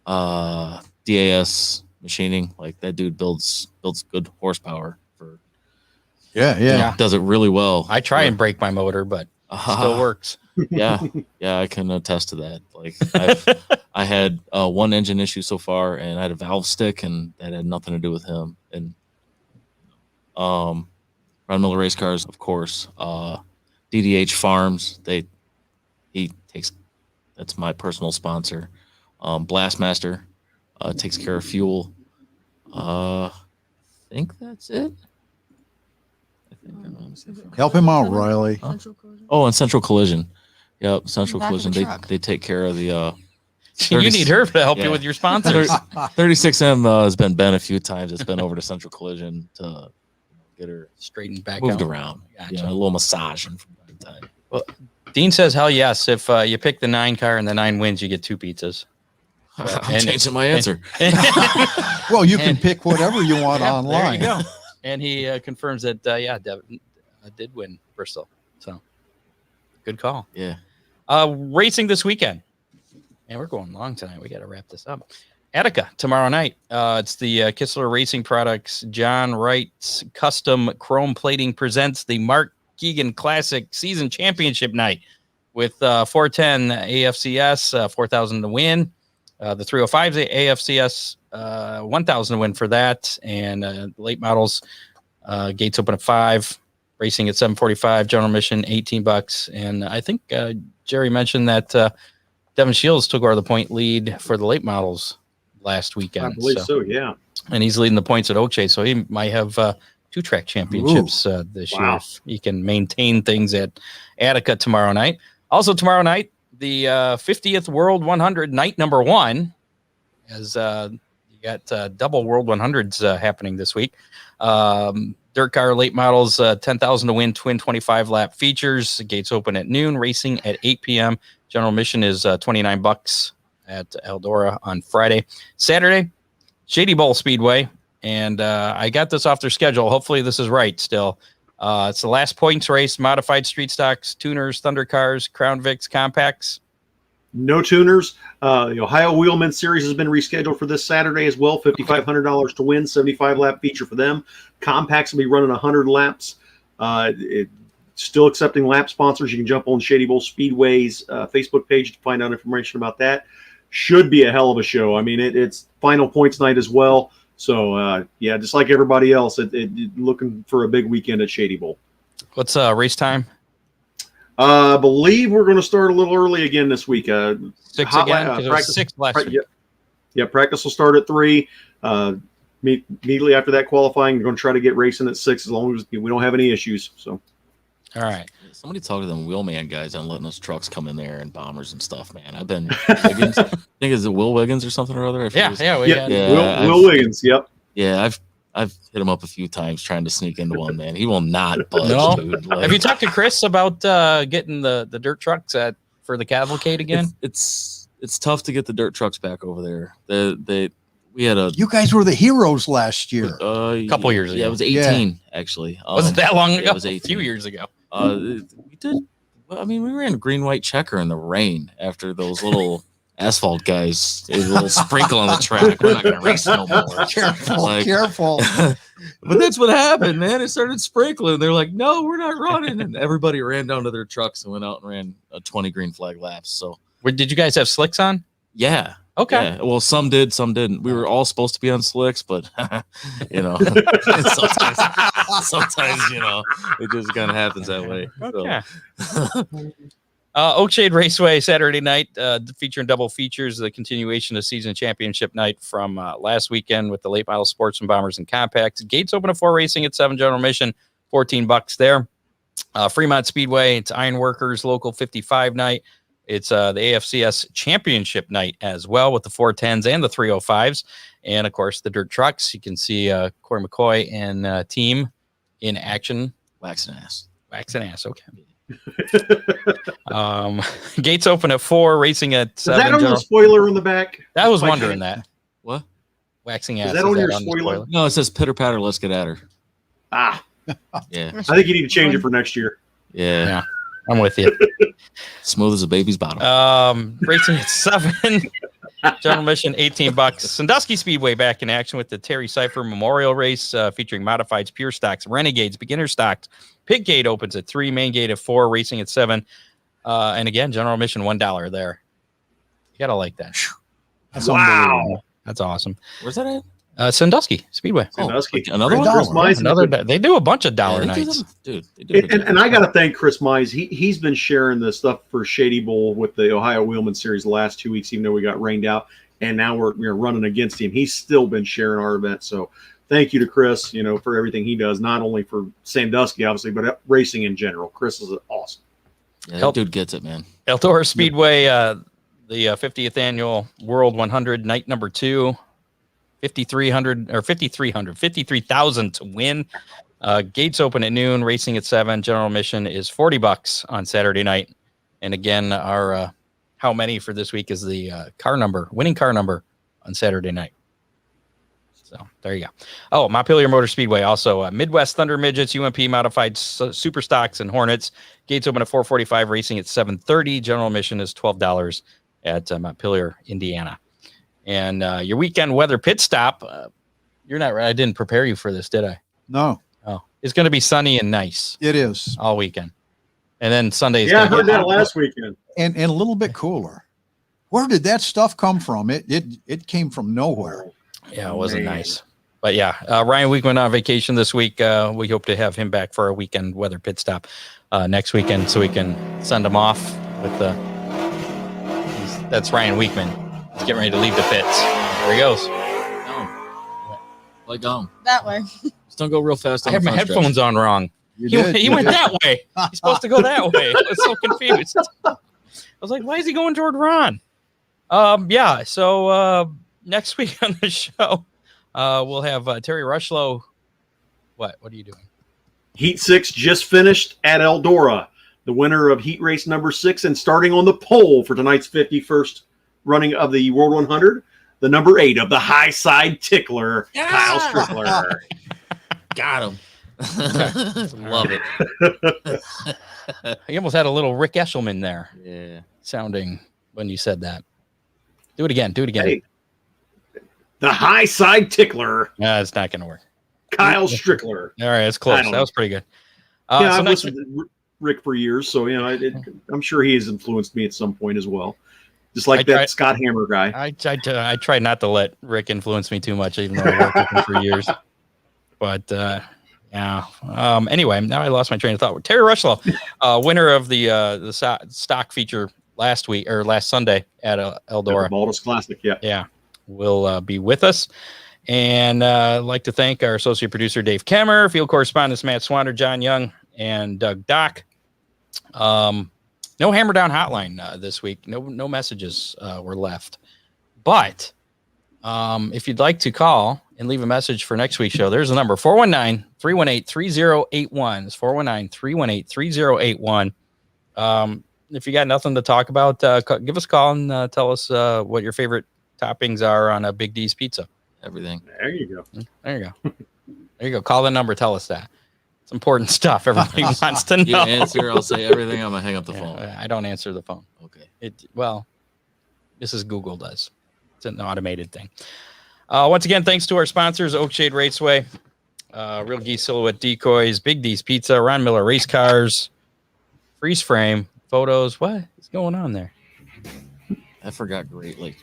S5: DAS Machining, that dude builds good horsepower for.
S4: Yeah.
S5: Does it really well.
S2: I try and break my motor, but still works.
S5: Yeah, I can attest to that. I had one engine issue so far, and I had a valve stick, and that had nothing to do with him. And Ron Miller Race Cars, of course. DDH Farms, that's my personal sponsor. Blastmaster takes care of fuel. I think that's it.
S4: Help him out, Riley.
S6: Central Collision.
S5: Oh, and Central Collision. Yep, Central
S6: Back of
S5: Collision.
S6: the truck.
S5: They take care of the.
S2: You need her to help you
S5: yeah.
S2: with your sponsors.
S5: 36M has been Ben a few times. It's been over to Central Collision to get her
S2: Straightened back
S5: moved
S2: out.
S5: around.
S2: Gotcha.
S5: A little massaging from time to time.
S2: Dean says, hell yes. If you pick the 9 car and the 9 wins, you get 2 pizzas.
S5: I'm changing my answer.
S4: Well, you can pick whatever you want online.
S2: There you go. And he confirms that, Devin did win Bristol. So good call.
S5: Yeah.
S2: Racing this weekend. Man, we're going long tonight. We got to wrap this up. Attica tomorrow night. It's the Kistler Racing Products John Wright's Custom Chrome Plating presents the Mark Keegan Classic Season Championship Night with 410 AFCS, 4,000 to win. The 305's AFCS, 1,000 to win for that. And late models, gates open at 5, racing at 7:45, general admission $18. And I think Jerry mentioned that Devin Shields took over the point lead for the late models last weekend.
S3: I believe so, yeah.
S2: And he's leading the points at Oakshade, so he might have 2 track championships this year if he can maintain things at Attica tomorrow night. Also tomorrow night, the 50th World 100 night number 1, as you got double World 100s happening this week. Dirt car late models, 10,000 to win, twin 25-lap features. Gates open at noon, racing at 8 p.m. General admission is $29 at Eldora on Friday. Saturday, Shady Bowl Speedway. And I got this off their schedule. Hopefully this is right still. It's the last points race, modified street stocks, tuners, Thunder cars, Crown Vics, compacts.
S3: No tuners. The Ohio Wheelman Series has been rescheduled for this Saturday as well. $5,500 to win, 75-lap feature for them. Compacts will be running 100 laps. Still accepting lap sponsors. You can jump on Shady Bowl Speedway's Facebook page to find out information about that. Should be a hell of a show. I mean, it's final points night as well. So, just like everybody else, looking for a big weekend at Shady Bowl.
S2: What's race time?
S3: I believe we're going to start a little early again this week.
S2: 6 again? Because it was 6 last week.
S3: Yeah, practice will start at 3. Immediately after that qualifying, we're going to try to get racing at 6 as long as we don't have any issues. So,
S2: all right.
S5: Somebody talk to them wheelman guys on letting those trucks come in there and bombers and stuff, man. I've been Wiggins, I think is it Will Wiggins or something or other?
S3: Will Wiggins. Yep.
S5: Yeah, I've hit him up a few times trying to sneak into one, man. He will not budge,
S2: No?
S5: dude. Like,
S2: Have you talked to Chris about getting the dirt trucks for the cavalcade again?
S5: It's tough to get the dirt trucks back over there. We had
S4: You guys were the heroes last year.
S2: A couple years ago.
S5: Yeah, it was 18 actually.
S2: Was it that long ago?
S5: Yeah, it was 18.
S2: A few years ago.
S5: We did. Well, I mean, we ran green white checker in the rain after those little asphalt guys. A little sprinkle on the track. We're not gonna race no more.
S4: Careful.
S5: But that's what happened, man. It started sprinkling. They're like, "No, we're not running," and everybody ran down to their trucks and went out and ran 20 green flag laps. So,
S2: Did you guys have slicks on?
S5: yeah.
S2: Okay.
S5: Yeah. Well, some did, some didn't. We were all supposed to be on slicks, but sometimes it just kind of happens that way.
S2: Okay.
S5: So.
S2: Oakshade Raceway Saturday night, featuring double features, the continuation of season championship night from last weekend with the late model sports and bombers and compacts. Gates open at 4 racing at 7 general admission, $14 there. Fremont Speedway, it's Ironworkers Local 55 night. It's the AFCS championship night as well with the 410s and the 305s. And of course, the dirt trucks. You can see Cory Mccaughey and team in action.
S5: Waxing ass.
S2: Okay. Gates open at 4, racing at 7.
S3: Is that on the spoiler in the back?
S2: I was wondering that.
S5: What?
S2: Waxing ass.
S3: Is that on your
S2: the
S3: spoiler?
S5: No, it says pitter patter, let's get at her.
S3: Ah,
S5: Yeah.
S3: I think you need to change it for next year.
S5: Yeah.
S2: I'm with you.
S5: Smooth as a baby's bottom.
S2: Racing at 7. General admission, $18. Sandusky Speedway back in action with the Terry Cipher Memorial Race featuring modifieds, pure stocks, renegades, beginner stocks. Pit gate opens at 3, main gate at 4, racing at 7. And again, general admission, $1 there. You gotta like that. That's unbelievable. That's awesome.
S5: Where's that at?
S2: Sandusky Speedway.
S3: Sandusky.
S5: Another one?
S3: Chris Mize,
S2: They do a bunch of dollar
S5: Yeah, they do
S2: nights.
S5: them- Dude, they do a good job.
S3: and I got to thank Chris Mize. He's been sharing the stuff for Shady Bowl with the Ohio Wheelman Series the last 2 weeks, even though we got rained out. And now we're running against him. He's still been sharing our event. So thank you to Chris, for everything he does, not only for Sandusky, obviously, but racing in general. Chris is awesome.
S5: Yeah, that dude gets it, man.
S2: Eldora Speedway, the 50th annual World 100 night number 2. 53,000 to win. Gates open at noon, racing at 7. General admission is $40 on Saturday night. And again, our how many for this week is the winning car number on Saturday night. So there you go. Oh, Montpelier Motor Speedway also Midwest Thunder Midgets, UMP modified super stocks and Hornets. Gates open at 4:45, racing at 7:30. General admission is $12 at Montpelier, Indiana. And your weekend weather pit stop, you're not right. I didn't prepare you for this, did I?
S4: No,
S2: Oh, it's going to be sunny and nice
S4: it is.
S2: all weekend. And then Sunday is
S3: Yeah, I
S2: gonna
S3: heard
S2: get
S3: that
S2: hot.
S3: last weekend.
S4: And a little bit cooler. Where did that stuff come from? It came from nowhere.
S2: Yeah, it wasn't
S3: Man.
S2: nice. But yeah, Ryan Weekman on vacation this week. We hope to have him back for a weekend weather pit stop next weekend so we can send him off with the. That's Ryan Weekman. He's getting ready to leave the pits. There he goes.
S5: Like gum.
S6: That way.
S5: Just don't go real fast.
S2: I
S5: On
S2: have
S5: the
S2: my
S5: front
S2: headphones on wrong. He went that way. He's supposed to go that way. I was so confused. I was like, why is he going toward Ron? Yeah. So next week on the show, we'll have Terry Rushlow. What are you doing?
S3: Heat 6 just finished at Eldora. The winner of heat race number 6 and starting on the pole for tonight's 51st running of the World 100, the number 8 of the high side tickler, Kyle Strickler.
S5: Got him. Love it.
S2: You almost had a little Rick Eshelman there.
S5: Yeah.
S2: Sounding when you said that. Do it again.
S3: Hey, the high side tickler.
S2: No, it's not going to work.
S3: Kyle Strickler.
S2: All right, it's close. That was pretty good.
S3: Yeah,
S2: so
S3: I've
S2: next
S3: listened to Rick for years, so I'm sure he has influenced me at some point as well. Just like that Scott Hammer guy.
S2: I try not to let Rick influence me too much, even though I worked with him for years. But yeah. Anyway, now I lost my train of thought. Terry Rushlow, winner of the stock feature last Sunday at Eldora.
S3: Baldus Classic, yeah.
S2: Yeah, will be with us. And I'd like to thank our associate producer, Dave Kemmer, field correspondents, Matt Swanner, John Young, and Doug Dock. No Hammer Down hotline this week. No messages were left. But if you'd like to call and leave a message for next week's show, there's a number, 419-318-3081. It's 419-318-3081. If you got nothing to talk about, give us a call and tell us what your favorite toppings are on a Big D's pizza.
S5: Everything.
S3: There you go.
S2: There you go. There you go. Call the number. Tell us that. It's important stuff. Everybody wants to know.
S5: You answer, I'll say everything. I'm going to hang up the phone.
S2: I don't answer the phone.
S5: Okay.
S2: This is Google does. It's an automated thing. Once again, thanks to our sponsors, Oakshade Raceway, Real Geese Silhouette Decoys, Big D's Pizza, Ron Miller Race Cars, Freeze Frame, Photos. What is going on there?
S5: I forgot Great Lakes.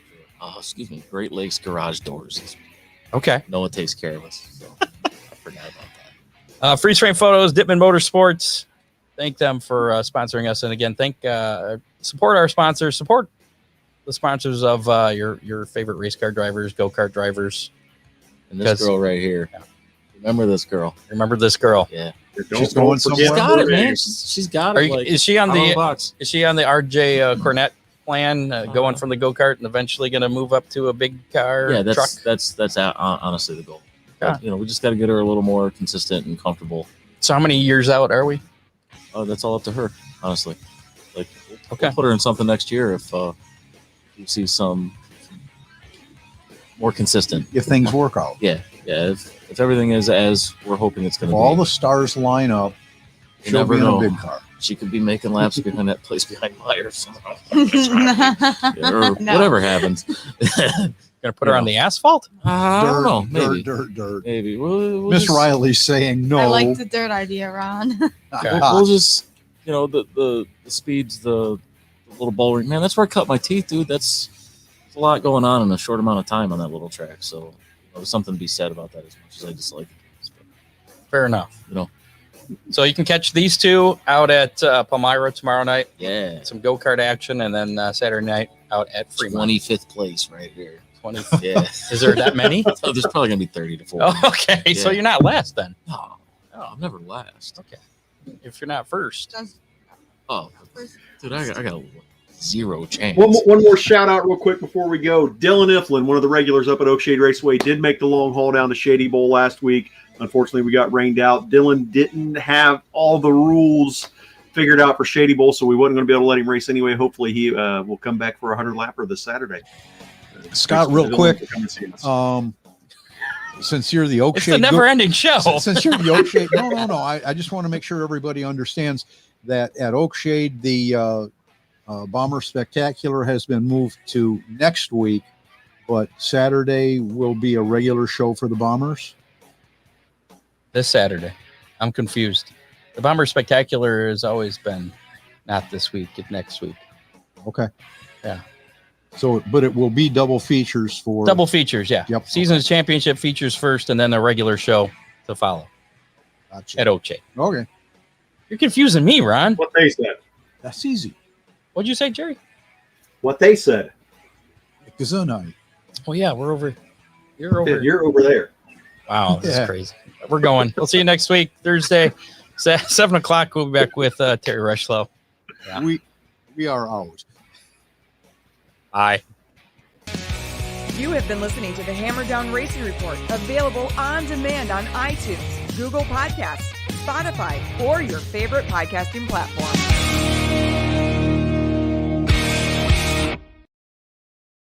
S5: Great Lakes Garage Doors.
S2: Okay.
S5: Noah takes care of us. So I forgot about that.
S2: Freeze Frame Photos, Dittman Motorsports. Thank them for sponsoring us. And again, support our sponsors. Support the sponsors of your favorite race car drivers, go-kart drivers.
S5: And this girl right here. Yeah. Remember this girl.
S2: Yeah.
S4: She's going somewhere.
S5: She's got it, man. She's got it.
S2: Is she on the RJ Cornette plan, going from the go-kart and eventually going to move up to a big car?
S5: Yeah,
S2: truck?
S5: that's honestly the goal.
S2: Yeah.
S5: But, we just got to get her a little more consistent and comfortable.
S2: So how many years out are we?
S5: Oh, that's all up to her, honestly. We'll
S2: Okay.
S5: put her in something next year if you see some more consistent.
S4: If things work out.
S5: Yeah. If everything is as we're hoping it's going to be.
S4: If all the stars line up, she'll be in a big car.
S5: She could be making laps behind that place behind Myers. Or whatever happens.
S2: Gonna put her on the asphalt?
S5: I don't know. Maybe.
S4: Dirt.
S5: Maybe. We'll
S4: Miss
S5: just,
S4: Riley's saying no.
S6: I like the dirt idea, Ron.
S2: Okay.
S5: we'll just, the speeds, the little bull ring. Man, that's where I cut my teeth, dude. There's a lot going on in a short amount of time on that little track. So there's something to be said about that as much as I dislike it.
S2: Fair enough. So you can catch these two out at Palmyra tomorrow night.
S5: Yeah.
S2: Some go-kart action, and then Saturday night out at Fremont.
S5: 25th place right here.
S2: 20.
S5: Yeah.
S2: Is there that many?
S5: There's probably going to be 30 to 40.
S2: Oh, okay. Yeah. So you're not last then.
S5: No, I'm never last.
S2: Okay. If you're not first.
S5: Oh, dude, I got zero chance.
S3: One more shout out real quick before we go. Dylan Iflin, one of the regulars up at Oakshade Raceway, did make the long haul down to Shady Bowl last week. Unfortunately, we got rained out. Dylan didn't have all the rules figured out for Shady Bowl, so we wasn't going to be able to let him race anyway. Hopefully, he will come back for a 100-lapper this Saturday.
S4: Scott, real quick, since you're the Oakshade,
S2: it's a never-ending show.
S4: Since you're the Oakshade, no. I just want to make sure everybody understands that at Oakshade, the Bomber Spectacular has been moved to next week, but Saturday will be a regular show for the Bombers.
S2: This Saturday. I'm confused. The Bomber Spectacular has always been not this week, it's next week.
S4: Okay.
S2: Yeah.
S4: So, but it will be double features for...
S2: Double features, yeah.
S4: Yep.
S2: Seasons Championship features first, and then the regular show to follow.
S4: Gotcha.
S2: At Oakshade.
S4: Okay.
S2: You're confusing me, Ron.
S3: What they said.
S4: That's easy.
S2: What'd you say, Jerry?
S3: What they said.
S4: Gesundheit.
S2: Oh, yeah, we're over. You're over.
S3: You're over there.
S2: Wow, this is crazy. We're going. We'll see you next week, Thursday, 7 o'clock. We'll be back with Terry Rushlow. Yeah.
S4: We are ours.
S2: Bye.
S1: You have been listening to the Hammer Down Racing Report, available on demand on iTunes, Google Podcasts, Spotify, or your favorite podcasting platform.